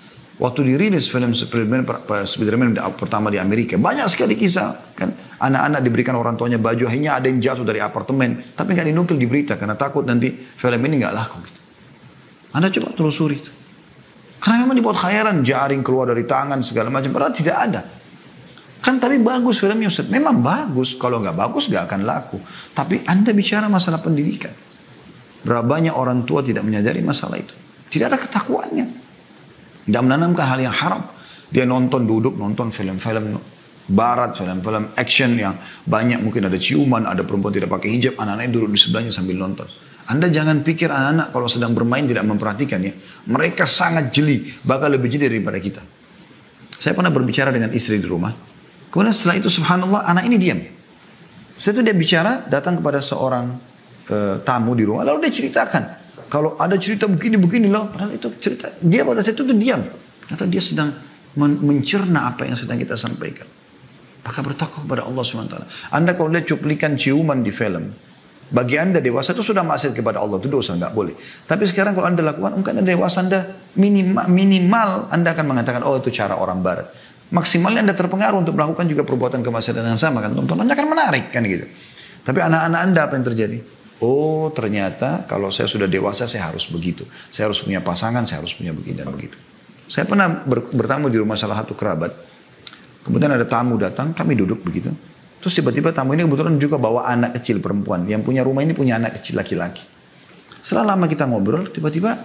Speaker 2: Waktu dirilis film Spiderman pertama di Amerika, banyak sekali kisah kan, anak-anak diberikan orang tuanya baju, hanya ada yang jatuh dari apartemen, tapi nggak dinukil di berita karena takut nanti film ini nggak laku. Gitu. Anda coba telusuri itu, karena memang dibuat khayalan, jaring keluar dari tangan segala macam, padahal tidak ada. Kan tapi bagus filmnya Ustaz, memang bagus, kalau nggak bagus nggak akan laku. Tapi Anda bicara masalah pendidikan, berapa banyak orang tua tidak menyadari masalah itu, tidak ada ketakwaannya. Tidak menanamkan hal yang haram. Dia duduk nonton film-film barat, film-film action yang banyak mungkin ada ciuman, ada perempuan tidak pakai hijab, anak-anaknya duduk di sebelahnya sambil nonton. Anda jangan pikir anak-anak kalau sedang bermain tidak memperhatikan ya. Mereka sangat jeli, bahkan lebih jeli daripada kita. Saya pernah berbicara dengan istri di rumah. Kemudian setelah itu subhanallah anak ini diam. Setelah itu dia bicara, datang kepada seorang tamu di rumah, lalu dia ceritakan. Kalau ada cerita begini loh, padahal itu cerita. Dia pada saat itu diam. Ternyata dia sedang mencerna apa yang sedang kita sampaikan. Maka bertakwa kepada Allah SWT. Anda kalau lihat cuplikan ciuman di film, bagi Anda dewasa itu sudah maksiat kepada Allah, itu dosa, nggak boleh. Tapi sekarang kalau Anda lakukan, mungkin Anda dewasa, Anda minimal Anda akan mengatakan, oh itu cara orang barat. Maksimalnya Anda terpengaruh untuk melakukan juga perbuatan kemaksiatan yang sama, kan? Tontonannya akan menarik, kan gitu. Tapi anak-anak Anda apa yang terjadi? Oh ternyata kalau saya sudah dewasa saya harus begitu. Saya harus punya pasangan, saya harus punya begini dan begitu. Saya pernah bertamu di rumah salah satu kerabat. Kemudian ada tamu datang, kami duduk begitu. Terus tiba-tiba tamu ini kebetulan juga bawa anak kecil perempuan. Yang punya rumah ini punya anak kecil laki-laki. Setelah lama kita ngobrol, tiba-tiba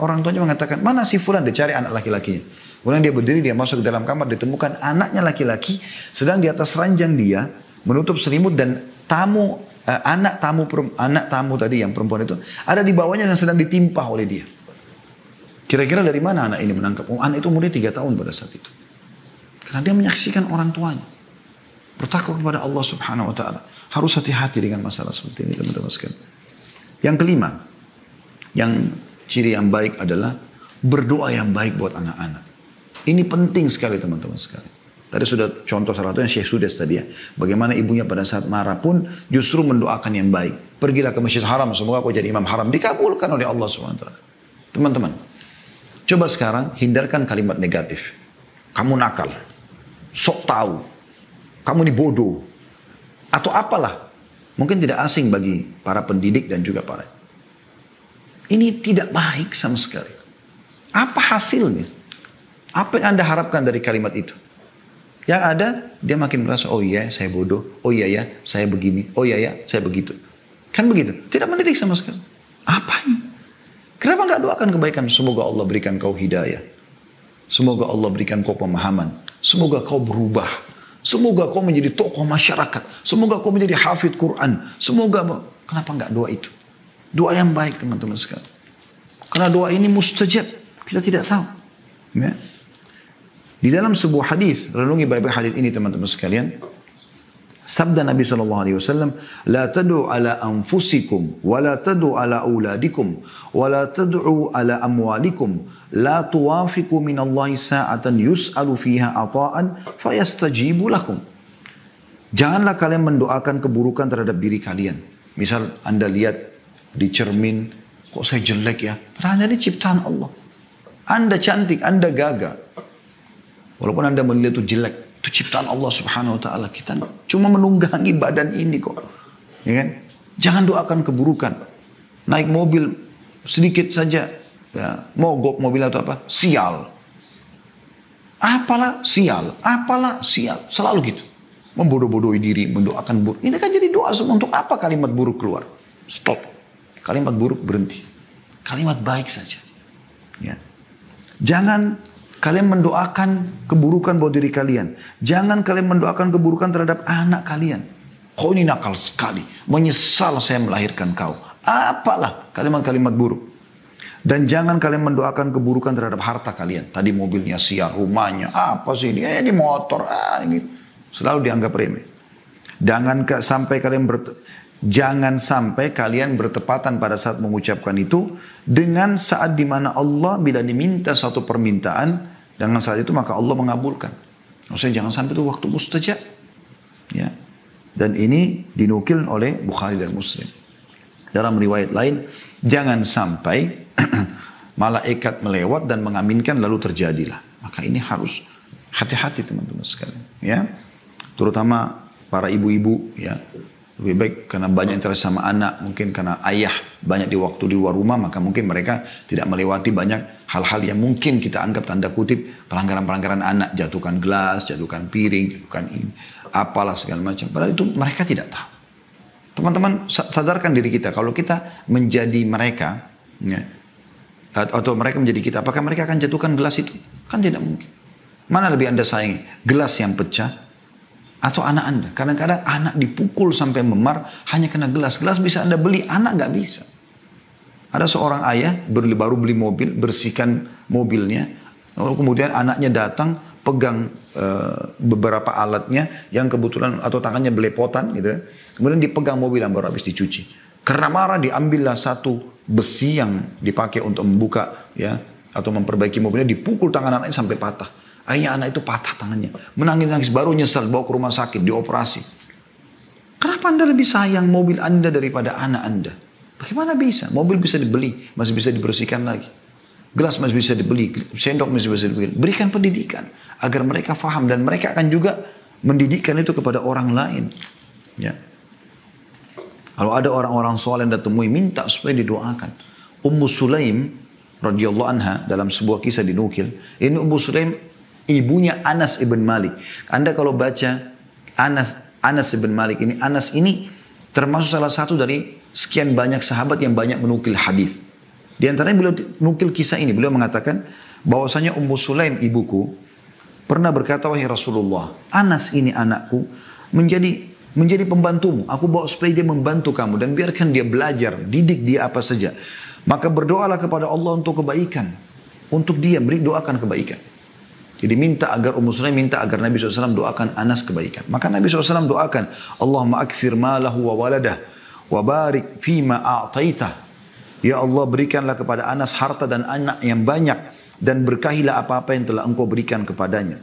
Speaker 2: orang tuanya mengatakan, mana si Fulan? Dia cari anak laki-lakinya. Kemudian dia berdiri, dia masuk ke dalam kamar, ditemukan anaknya laki-laki sedang di atas ranjang dia, menutup selimut dan anak tamu tadi yang perempuan itu ada di bawahnya yang sedang ditimpa oleh dia. Kira-kira dari mana anak ini menangkap? Oh, anak itu umurnya 3 tahun pada saat itu. Karena dia menyaksikan orang tuanya. Bertakwa kepada Allah Subhanahu wa taala. Harus hati-hati dengan masalah seperti ini, teman-teman sekalian. Yang kelima, yang ciri yang baik adalah berdoa yang baik buat anak-anak. Ini penting sekali, teman-teman sekalian. Tadi sudah contoh salah satunya Syekh Sudes tadi ya. Bagaimana ibunya pada saat marah pun justru mendoakan yang baik. Pergilah ke Masjid Haram, semoga kau jadi imam haram. Dikabulkan oleh Allah SWT. Teman-teman, coba sekarang hindarkan kalimat negatif. Kamu nakal, sok tahu, kamu ini bodoh, atau apalah. Mungkin tidak asing bagi para pendidik dan juga para. Ini tidak baik sama sekali. Apa hasilnya? Apa yang Anda harapkan dari kalimat itu? Yang ada, dia makin merasa, oh iya saya bodoh, oh iya ya saya begini, oh iya ya saya begitu. Kan begitu, tidak mendidik sama sekali. Apanya? Kenapa nggak doakan kebaikan? Semoga Allah berikan kau hidayah. Semoga Allah berikan kau pemahaman. Semoga kau berubah. Semoga kau menjadi tokoh masyarakat. Semoga kau menjadi hafidh Quran. Semoga, kenapa nggak doa itu? Doa yang baik teman-teman sekalian. Karena doa ini mustajab, kita tidak tahu. Ya. Di dalam sebuah hadis, renungi baik-baik hadis ini teman-teman sekalian. Sabda Nabi SAW, La tad'u ala anfusikum, wa la tad'u ala auladikum, wa la tad'u ala amwalikum, la tuwafiku minallahi sa'atan yus'alu fiha ata'an, fayastajibu lakum. Janganlah kalian mendoakan keburukan terhadap diri kalian. Misal Anda lihat di cermin, kok saya jelek ya? Padahal ini ciptaan Allah. Anda cantik, Anda gagah. Walaupun Anda melihat itu jelek, itu ciptaan Allah Subhanahu wa taala. Kita cuma menunggangi badan ini kok. Ya kan? Jangan doakan keburukan. Naik mobil sedikit saja, ya, mogok mobil atau apa? Sial. Apalah sial, apalah sial. Selalu gitu. Membodoh-bodohi diri, mendoakan buruk. Ini kan jadi doa semua. Untuk apa kalimat buruk keluar? Stop. Kalimat buruk berhenti. Kalimat baik saja. Ya. Jangan kalian mendoakan keburukan buat diri kalian. Jangan kalian mendoakan keburukan terhadap anak kalian. Kau ini nakal sekali. Menyesal saya melahirkan kau. Apalah kalimat-kalimat buruk. Dan jangan kalian mendoakan keburukan terhadap harta kalian. Tadi mobilnya sial, rumahnya. Apa sih ini? Ini motor. Gitu. Selalu dianggap remeh. Jangan sampai kalian bertepatan pada saat mengucapkan itu dengan saat dimana Allah bila diminta satu permintaan, dengan saat itu maka Allah mengabulkan. Maksudnya jangan sampai itu waktu mustajab. Ya. Dan ini dinukil oleh Bukhari dan Muslim. Dalam riwayat lain, jangan sampai malaikat melewat dan mengaminkan lalu terjadilah. Maka ini harus hati-hati teman-teman sekalian. Ya. Terutama para ibu-ibu, ya, lebih baik karena banyak interaksi sama anak, mungkin karena ayah banyak di waktu di luar rumah, maka mungkin mereka tidak melewati banyak hal-hal yang mungkin kita anggap tanda kutip pelanggaran-pelanggaran anak, jatuhkan gelas, jatuhkan piring, jatuhkan ini, apalah segala macam. Padahal itu mereka tidak tahu. Teman-teman sadarkan diri kita, kalau kita menjadi mereka, ya, atau mereka menjadi kita, apakah mereka akan jatuhkan gelas itu? Kan tidak mungkin. Mana lebih Anda sayangi? Gelas yang pecah atau anak Anda? Kadang-kadang anak dipukul sampai memar hanya kena gelas. Gelas bisa Anda beli, anak nggak bisa. Ada seorang ayah baru beli mobil, bersihkan mobilnya, lalu kemudian anaknya datang pegang beberapa alatnya yang kebetulan atau tangannya belepotan gitu. Kemudian dipegang mobil yang baru habis dicuci. Karena marah diambillah satu besi yang dipakai untuk membuka ya atau memperbaiki mobilnya, dipukul tangan anaknya sampai patah. Akhirnya anak itu patah tangannya. Menangis-nangis, baru nyesal, bawa ke rumah sakit, dioperasi. Kenapa Anda lebih sayang mobil Anda daripada anak Anda? Bagaimana bisa? Mobil bisa dibeli, masih bisa dibersihkan lagi. Gelas masih bisa dibeli, sendok masih bisa dibeli. Berikan pendidikan, agar mereka faham. Dan mereka akan juga mendidikkan itu kepada orang lain. Ya. Kalau ada orang-orang soleh yang temui, minta supaya didoakan. Ummu Sulaim, radhiyallahu anha, dalam sebuah kisah dinukil. Ini Ummu Sulaim, ibunya Anas ibn Malik. Anda kalau baca Anas ibn Malik ini, Anas ini termasuk salah satu dari sekian banyak sahabat yang banyak menukil hadis. Di antaranya beliau nukil kisah ini. Beliau mengatakan bahwasanya Ummu Sulaim ibuku pernah berkata, wahai Rasulullah, Anas ini anakku menjadi pembantumu. Aku bawa supaya dia membantu kamu dan biarkan dia belajar, didik dia apa saja. Maka berdoalah kepada Allah untuk kebaikan. Untuk dia doakan kebaikan. Jadi Ummu Sulaim minta agar Nabi SAW doakan Anas kebaikan. Maka Nabi SAW doakan, Allahumma akthir malahu wa waladah, wa barik fima a'taitah. Ya Allah, berikanlah kepada Anas harta dan anak yang banyak, dan berkahilah apa-apa yang telah engkau berikan kepadanya.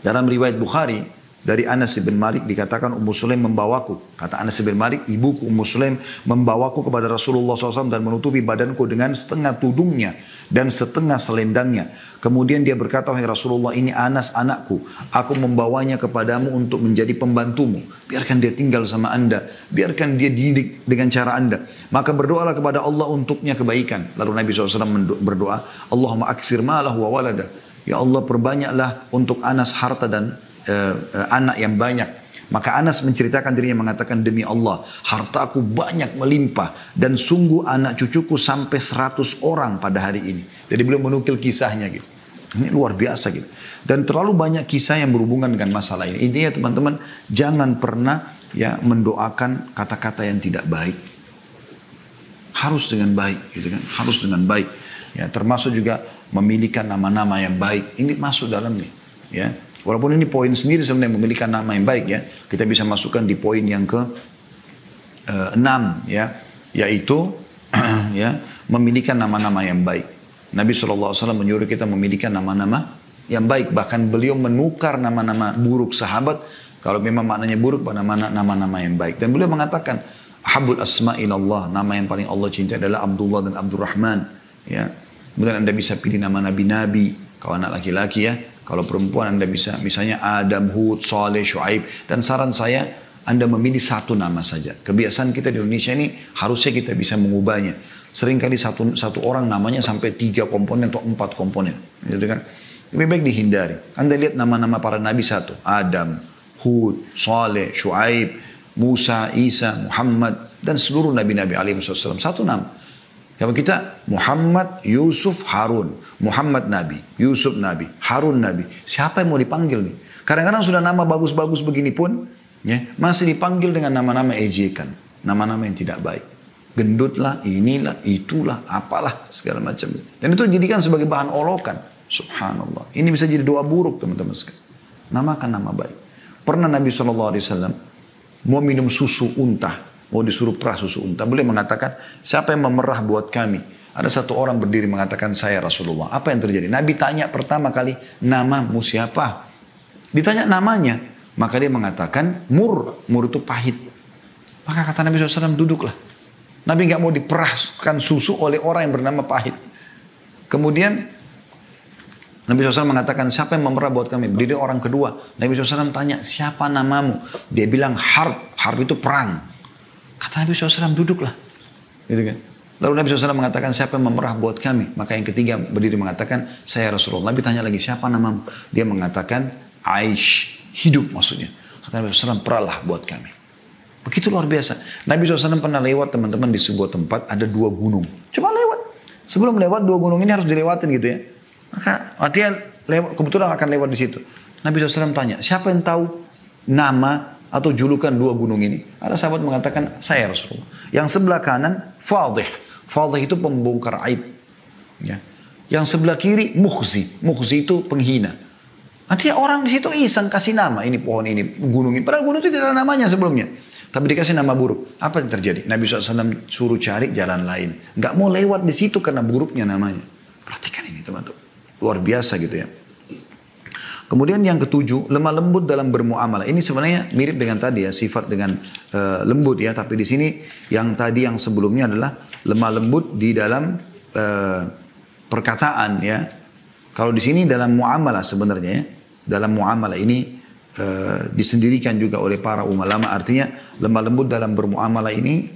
Speaker 2: Dalam riwayat Bukhari, dari Anas bin Malik dikatakan Ummu Sulaim membawaku. Kata Anas bin Malik, ibuku Ummu Sulaim membawaku kepada Rasulullah SAW dan menutupi badanku dengan setengah tudungnya dan setengah selendangnya. Kemudian dia berkata, wahai Rasulullah, ini Anas anakku. Aku membawanya kepadamu untuk menjadi pembantumu. Biarkan dia tinggal sama Anda. Biarkan dia didik dengan cara Anda. Maka berdoalah kepada Allah untuknya kebaikan. Lalu Nabi SAW berdoa, Allahumma akthir malahu wa waladah. Ya Allah, perbanyaklah untuk Anas harta dan anak yang banyak. Maka Anas menceritakan dirinya mengatakan, demi Allah, hartaku banyak melimpah dan sungguh anak cucuku sampai 100 orang pada hari ini. Jadi beliau menukil kisahnya gitu. Ini luar biasa gitu. Dan terlalu banyak kisah yang berhubungan dengan masalah ini. Intinya teman-teman, jangan pernah ya mendoakan kata-kata yang tidak baik. Harus dengan baik gitu kan. Harus dengan baik. Ya, termasuk juga memiliki nama-nama yang baik. Ini masuk dalamnya ya. Walaupun ini poin sendiri sebenarnya memiliki nama yang baik ya. Kita bisa masukkan di poin yang ke-6 ya. Yaitu ya, memiliki nama-nama yang baik. Nabi SAW menyuruh kita memiliki nama-nama yang baik. Bahkan beliau menukar nama-nama buruk sahabat. Kalau memang maknanya buruk pada nama-nama yang baik. Dan beliau mengatakan, Ahabul asma ilallah, nama yang paling Allah cintai adalah Abdullah dan Abdurrahman. Ya. Kemudian Anda bisa pilih nama nabi-nabi, kalau anak laki-laki ya. Kalau perempuan Anda bisa, misalnya Adam, Hud, Saleh, Shu'aib. Dan saran saya, Anda memilih satu nama saja. Kebiasaan kita di Indonesia ini, harusnya kita bisa mengubahnya. Seringkali satu orang namanya sampai 3 komponen atau 4 komponen. Gitu kan? Lebih baik dihindari. Anda lihat nama-nama para nabi satu. Adam, Hud, Saleh, Shu'aib, Musa, Isa, Muhammad, dan seluruh nabi-nabi alaihi wasallam. Satu nama. Kalau kita Muhammad, Yusuf, Harun. Muhammad nabi, Yusuf nabi, Harun nabi. Siapa yang mau dipanggil nih? Kadang-kadang sudah nama bagus-bagus begini pun, ya, masih dipanggil dengan nama-nama ejekan. Nama-nama yang tidak baik. Gendutlah, inilah, itulah, apalah, segala macam. Dan itu dijadikan sebagai bahan olokan. Subhanallah. Ini bisa jadi doa buruk teman-teman sekalian. Namakan nama baik. Pernah Nabi SAW mau minum susu unta, mau disuruh perah susu unta, boleh mengatakan, siapa yang memerah buat kami? Ada satu orang berdiri mengatakan, saya Rasulullah. Apa yang terjadi? Nabi tanya pertama kali, namamu siapa? Ditanya namanya, maka dia mengatakan, Mur itu pahit. Maka kata Nabi SAW, duduklah. Nabi nggak mau diperahkan susu oleh orang yang bernama pahit. Kemudian Nabi SAW mengatakan, siapa yang memerah buat kami? Berdiri orang kedua. Nabi SAW tanya, siapa namamu? Dia bilang, Harb. Harb itu perang. Kata Nabi SAW, duduklah. Gitu kan? Lalu Nabi SAW mengatakan, siapa yang memerah buat kami? Maka yang ketiga berdiri mengatakan, saya Rasulullah. Nabi tanya lagi, siapa namamu? Dia mengatakan, Aish. Hidup maksudnya. Kata Nabi SAW, perahlah buat kami. Begitu luar biasa. Nabi SAW pernah lewat teman-teman di sebuah tempat, ada 2 gunung. Cuma lewat. Sebelum lewat 2 gunung ini harus dilewatin gitu ya. Maka artinya kebetulan akan lewat di situ. Nabi SAW tanya, siapa yang tahu nama atau julukan 2 gunung ini? Ada sahabat mengatakan, saya Rasulullah. Yang sebelah kanan, Fadih. Fadih itu pembongkar aib. Ya. Yang sebelah kiri, Mukhzi. Mukhzi itu penghina. Artinya orang di situ iseng kasih nama. Ini pohon ini, gunung ini. Padahal gunung itu tidak ada namanya sebelumnya. Tapi dikasih nama buruk. Apa yang terjadi? Nabi SAW suruh cari jalan lain. Nggak mau lewat di situ karena buruknya namanya. Perhatikan ini teman-teman. Luar biasa gitu ya. Kemudian yang ketujuh, lemah lembut dalam bermuamalah. Ini sebenarnya mirip dengan tadi ya, sifat dengan lembut ya. Tapi di sini yang tadi yang sebelumnya adalah lemah lembut di dalam perkataan ya. Kalau di sini dalam muamalah sebenarnya ya. Dalam muamalah ini disendirikan juga oleh para ulama. Artinya lemah lembut dalam bermuamalah ini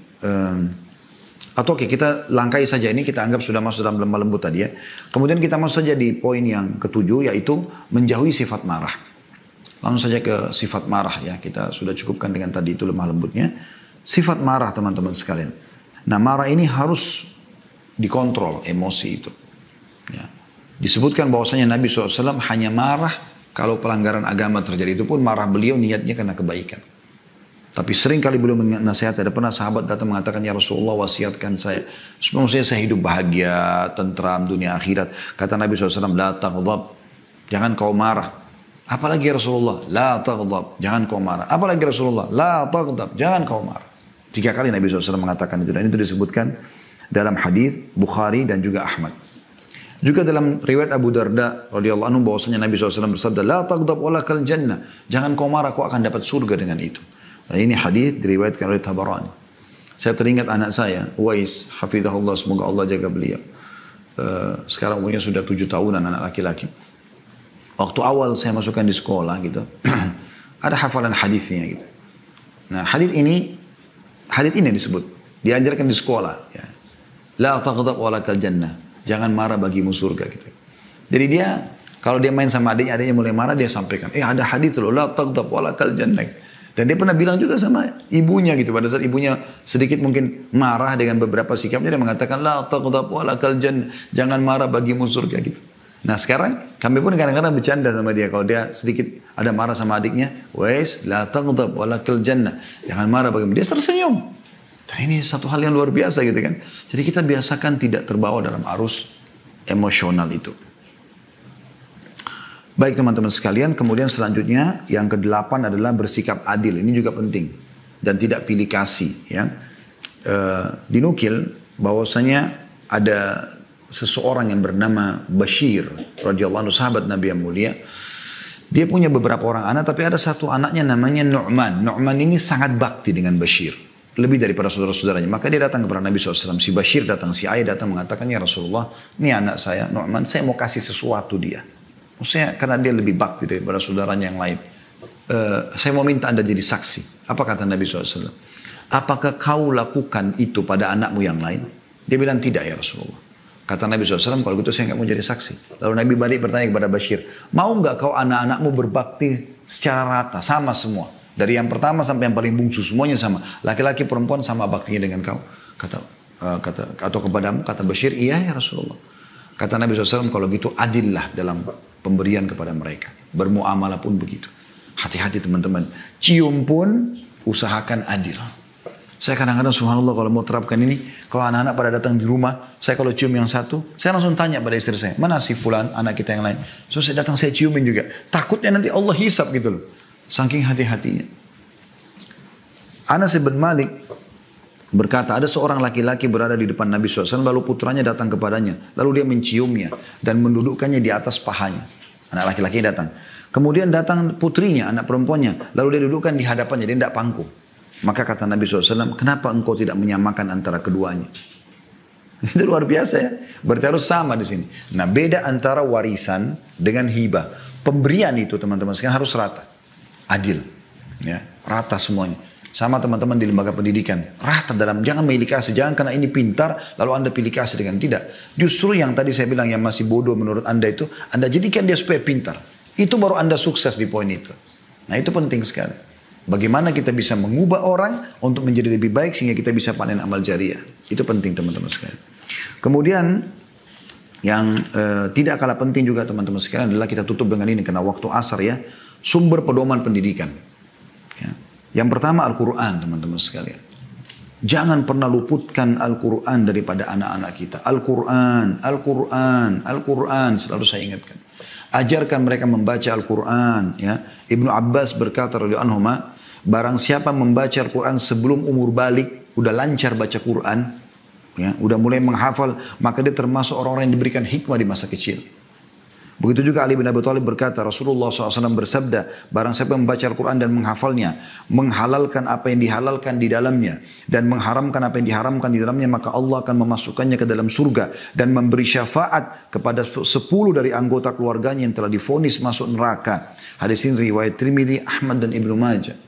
Speaker 2: atau oke, kita langkai saja ini, kita anggap sudah masuk dalam lemah lembut tadi ya. Kemudian kita masuk saja di poin yang ketujuh, yaitu menjauhi sifat marah. Langsung saja ke sifat marah ya. Kita sudah cukupkan dengan tadi itu lemah lembutnya. Sifat marah teman-teman sekalian. Nah marah ini harus dikontrol emosi itu. Ya. Disebutkan bahwasanya Nabi SAW hanya marah kalau pelanggaran agama terjadi. Itu pun marah beliau niatnya karena kebaikan. Tapi sering kali beliau menasihati. Ada pernah sahabat datang mengatakan, ya Rasulullah wasiatkan saya. Supaya saya hidup bahagia, tentram, dunia akhirat. Kata Nabi SAW, la taghdab. Jangan kau marah. Apalagi ya Rasulullah, la taghdab. Jangan kau marah. Apalagi Rasulullah, la taghdab. Jangan kau marah. 3 kali Nabi SAW mengatakan itu. Dan itu disebutkan dalam hadis Bukhari dan juga Ahmad. Juga dalam riwayat Abu Darda radhiyallahu anhu bahwasanya Nabi SAW bersabda, la taghdab walakal jannah. Jangan kau marah, kau akan dapat surga dengan itu. Nah, ini hadis diriwayatkan oleh Tabarani. Saya teringat anak saya, Uwais, hafizahullah, semoga Allah jaga beliau. Sekarang umurnya sudah 7 tahunan, anak laki-laki. Waktu awal saya masukkan di sekolah gitu, ada hafalan hadisnya gitu. Nah, hadis ini disebut, diajarkan di sekolah. Ya. La taghdab walakal jannah. Jangan marah bagimu surga gitu. Jadi dia, kalau dia main sama adiknya mulai marah, dia sampaikan, ada hadis loh, la taghdab walakal jannah. Dan dia pernah bilang juga sama ibunya gitu. Pada saat ibunya sedikit mungkin marah dengan beberapa sikapnya, dia mengatakan, la taghdab walakal jannah. Jangan marah bagimu surga gitu. Nah sekarang kami pun kadang-kadang bercanda sama dia. Kalau dia sedikit ada marah sama adiknya, wais, la taghdab walakal jannah. Jangan marah bagimu. Dia tersenyum. Dan ini satu hal yang luar biasa gitu kan. Jadi kita biasakan tidak terbawa dalam arus emosional itu. Baik teman-teman sekalian, kemudian selanjutnya yang ke-8 adalah bersikap adil. Ini juga penting dan tidak pilih kasih. Ya. Dinukil bahwasanya ada seseorang yang bernama Bashir radhiyallahu anhu, sahabat Nabi yang mulia. Dia punya beberapa orang anak, tapi ada satu anaknya namanya Nu'man. Nu'man ini sangat bakti dengan Bashir. lebih daripada saudara-saudaranya. Maka dia datang kepada Nabi SAW. Si Bashir datang, si Ayah datang mengatakan, ya Rasulullah, ini anak saya, Nu'man, saya mau kasih sesuatu dia. Maksudnya karena dia lebih bakti daripada saudaranya yang lain. Saya mau minta anda jadi saksi. Apa kata Nabi SAW? Apakah kau lakukan itu pada anakmu yang lain? Dia bilang tidak ya Rasulullah. Kata Nabi SAW, kalau gitu saya nggak mau jadi saksi. Lalu Nabi balik bertanya kepada Bashir, mau nggak kau anak-anakmu berbakti secara rata, sama semua? Dari yang pertama sampai yang paling bungsu semuanya sama. Laki-laki perempuan sama baktinya dengan kau. Atau kepadamu, kata Bashir, iya ya Rasulullah. Kata Nabi SAW, kalau gitu adillah dalam pemberian kepada mereka. Bermuamalah pun begitu. Hati-hati teman-teman. Cium pun usahakan adil. Saya kadang-kadang subhanallah kalau mau terapkan ini, kalau anak-anak pada datang di rumah, saya kalau cium yang satu, saya langsung tanya pada istri saya, mana si fulan, anak kita yang lain. So saya datang saya ciumin juga. Takutnya nanti Allah hisab gitu loh. Saking hati-hatinya. Anas bin Malik berkata, ada seorang laki-laki berada di depan Nabi SAW, lalu putranya datang kepadanya. Lalu dia menciumnya dan mendudukkannya di atas pahanya. Anak laki-laki datang. Kemudian datang putrinya, anak perempuannya. Lalu dia dudukkan di hadapannya, dia tidak pangku. Maka kata Nabi SAW, kenapa engkau tidak menyamakan antara keduanya? Itu luar biasa ya. Berarti harus sama di sini. Nah beda antara warisan dengan hibah. Pemberian itu teman-teman sekalian harus rata. Adil, ya, rata semuanya. Sama teman-teman di lembaga pendidikan, rata dalam, jangan pilih kasih, jangan karena ini pintar, lalu anda pilih kasih dengan tidak. Justru yang tadi saya bilang yang masih bodoh menurut anda itu, anda jadikan dia supaya pintar. Itu baru anda sukses di poin itu. Nah itu penting sekali. Bagaimana kita bisa mengubah orang untuk menjadi lebih baik sehingga kita bisa panen amal jariah. Itu penting teman-teman sekalian. Kemudian yang tidak kalah penting juga teman-teman sekalian adalah kita tutup dengan ini karena waktu asar ya. Sumber pedoman pendidikan. Ya. Yang pertama Al-Quran teman-teman sekalian. Jangan pernah luputkan Al-Quran daripada anak-anak kita. Al-Quran, Al-Quran, Al-Quran selalu saya ingatkan. Ajarkan mereka membaca Al-Quran. Ya. Ibnu Abbas berkata radhiyallahu anhuma, barang siapa membaca Al-Quran sebelum umur balik, udah lancar baca Quran, ya, udah mulai menghafal, maka dia termasuk orang-orang yang diberikan hikmah di masa kecil. Begitu juga Ali bin Abi Thalib berkata, Rasulullah SAW bersabda, barang siapa membaca Al-Quran dan menghafalnya, menghalalkan apa yang dihalalkan di dalamnya, dan mengharamkan apa yang diharamkan di dalamnya, maka Allah akan memasukkannya ke dalam surga, dan memberi syafaat kepada 10 dari anggota keluarganya yang telah divonis masuk neraka. Hadis ini riwayat Tirmidzi, Ahmad dan Ibnu Majah.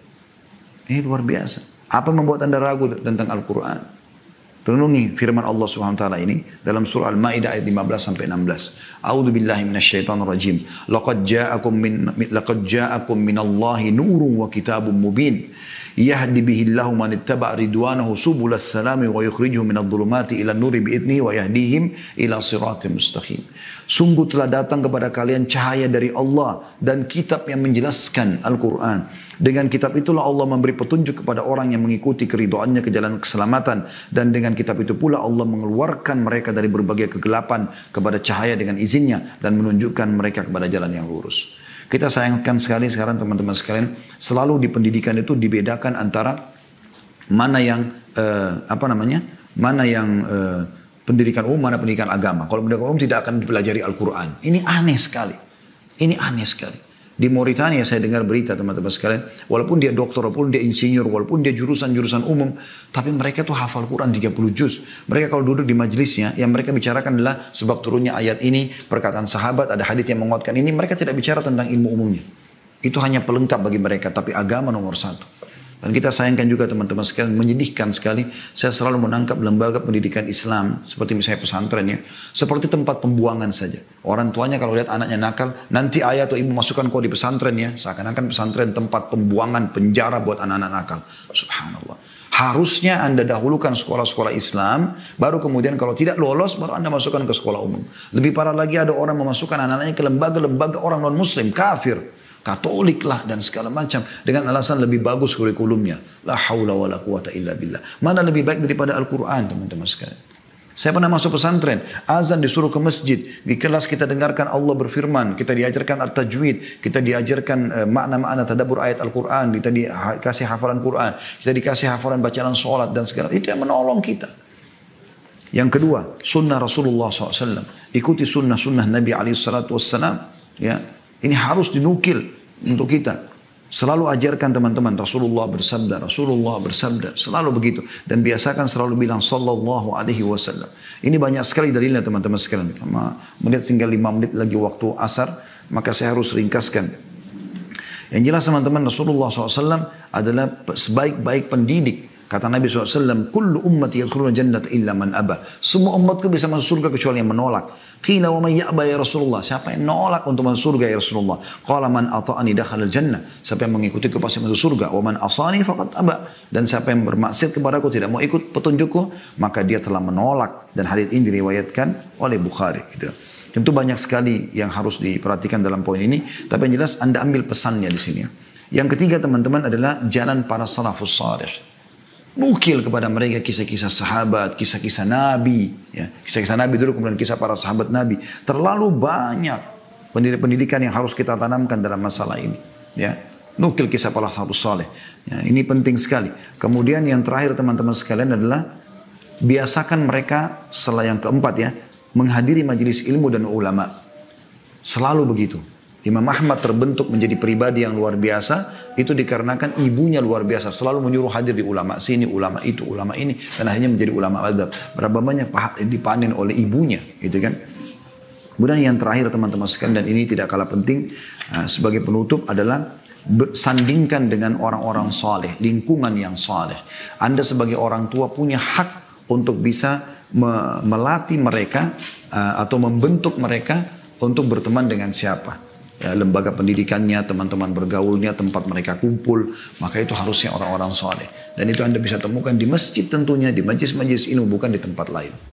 Speaker 2: Ini luar biasa. Apa membuat anda ragu tentang Al-Quran? Renungi firman Allah Subhanahu wa taala ini dalam surah Al-Maidah ayat 15 sampai 16. A'udzu billahi minasyaitonir rajim. Laqad ja'akum minallahi nurun wa kitabun mubin. Yahdi bihi Allahu man ittaba' ridwanahu subulas salami wa yukhrijuhum minadh dhulumati ila nuri bi'idnihi wa yahdihim ila siratim mustaqim. Sungguh telah datang kepada kalian cahaya dari Allah dan kitab yang menjelaskan Al-Quran. Dengan kitab itulah Allah memberi petunjuk kepada orang yang mengikuti keridhaannya ke jalan keselamatan. Dan dengan kitab itu pula Allah mengeluarkan mereka dari berbagai kegelapan kepada cahaya dengan izinnya. Dan menunjukkan mereka kepada jalan yang lurus. Kita sayangkan sekali sekarang teman-teman sekalian. Selalu di pendidikan itu dibedakan antara mana yang pendidikan umum, mana pendidikan agama. Kalau pendidikan umum tidak akan dipelajari Al-Quran. Ini aneh sekali. Ini aneh sekali. Di Mauritania saya dengar berita teman-teman sekalian. Walaupun dia dokter, walaupun dia insinyur, walaupun dia jurusan-jurusan umum. Tapi mereka tuh hafal Quran 30 juz. Mereka kalau duduk di majelisnya, yang mereka bicarakan adalah sebab turunnya ayat ini, perkataan sahabat, ada hadits yang menguatkan ini. Mereka tidak bicara tentang ilmu umumnya. Itu hanya pelengkap bagi mereka. Tapi agama nomor satu. Dan kita sayangkan juga teman-teman sekalian, menyedihkan sekali. Saya selalu menangkap lembaga pendidikan Islam, seperti misalnya pesantren ya, seperti tempat pembuangan saja. Orang tuanya kalau lihat anaknya nakal, nanti ayah atau ibu masukkan kau di pesantren ya, seakan-akan pesantren tempat pembuangan, penjara buat anak-anak nakal. Subhanallah. Harusnya anda dahulukan sekolah-sekolah Islam, baru kemudian kalau tidak lolos, baru anda masukkan ke sekolah umum. Lebih parah lagi ada orang memasukkan anak-anaknya ke lembaga-lembaga orang non-muslim, kafir. Katolik lah dan segala macam dengan alasan lebih bagus kurikulumnya. La haula wala quwata illa billah. Mana lebih baik daripada Al-Quran teman-teman sekalian. Saya pernah masuk pesantren, azan disuruh ke masjid, di kelas kita dengarkan Allah berfirman, kita diajarkan at-tajwid, kita diajarkan makna-makna tadabbur ayat Al-Quran, kita dikasih hafalan Quran, kita dikasih hafalan bacaan sholat dan segala itu yang menolong kita. Yang kedua, sunnah Rasulullah SAW. Ikuti sunnah-sunnah Nabi SAW. Ya. Ini harus dinukil untuk kita. Selalu ajarkan teman-teman, Rasulullah bersabda, selalu begitu. Dan biasakan selalu bilang sallallahu alaihi wasallam. Ini banyak sekali dalilnya teman-teman sekalian. Melihat tinggal 5 menit lagi waktu asar, maka saya harus ringkaskan. Yang jelas teman-teman, Rasulullah SAW adalah sebaik-baik pendidik. Kata Nabi SAW, kullu ummati yadkhuluna jannata illa man aba. Semua umatku bisa masuk surga kecuali yang menolak. Qila wa may ya'ba ya Rasulullah. Siapa yang menolak untuk masuk surga ya Rasulullah? Qala man ata'ani dakhala jannah. Siapa yang mengikutiku pasti masuk surga. Wa man asani faqad aba. Dan siapa yang bermaksiat kepadaku tidak mau ikut petunjukku, maka dia telah menolak. Dan hadits ini diriwayatkan oleh Bukhari. Gitu. Tentu banyak sekali yang harus diperhatikan dalam poin ini. Tapi yang jelas Anda ambil pesannya di sini. Yang ketiga teman-teman adalah jalan para salafus salih. Nukil kepada mereka kisah-kisah sahabat, kisah-kisah Nabi. Ya. Kisah-kisah Nabi dulu, kemudian kisah para sahabat Nabi. Terlalu banyak pendidikan yang harus kita tanamkan dalam masalah ini. Ya. Nukil kisah para sahabat saleh. Ya, ini penting sekali. Kemudian yang terakhir teman-teman sekalian adalah biasakan mereka, setelah yang keempat ya, menghadiri majelis ilmu dan ulama. Selalu begitu. Imam Ahmad terbentuk menjadi pribadi yang luar biasa, itu dikarenakan ibunya luar biasa. Selalu menyuruh hadir di ulama sini, ulama itu, ulama ini. Dan akhirnya menjadi ulama adab. Berapa banyak dipanen oleh ibunya. Gitu kan. Kemudian yang terakhir teman-teman sekalian, dan ini tidak kalah penting sebagai penutup adalah sandingkan dengan orang-orang saleh, lingkungan yang saleh. Anda sebagai orang tua punya hak untuk bisa melatih mereka atau membentuk mereka untuk berteman dengan siapa. Ya, lembaga pendidikannya, teman-teman bergaulnya, tempat mereka kumpul, maka itu harusnya orang-orang saleh. Dan itu Anda bisa temukan di masjid tentunya, di majlis-majlis ilmu, bukan di tempat lain.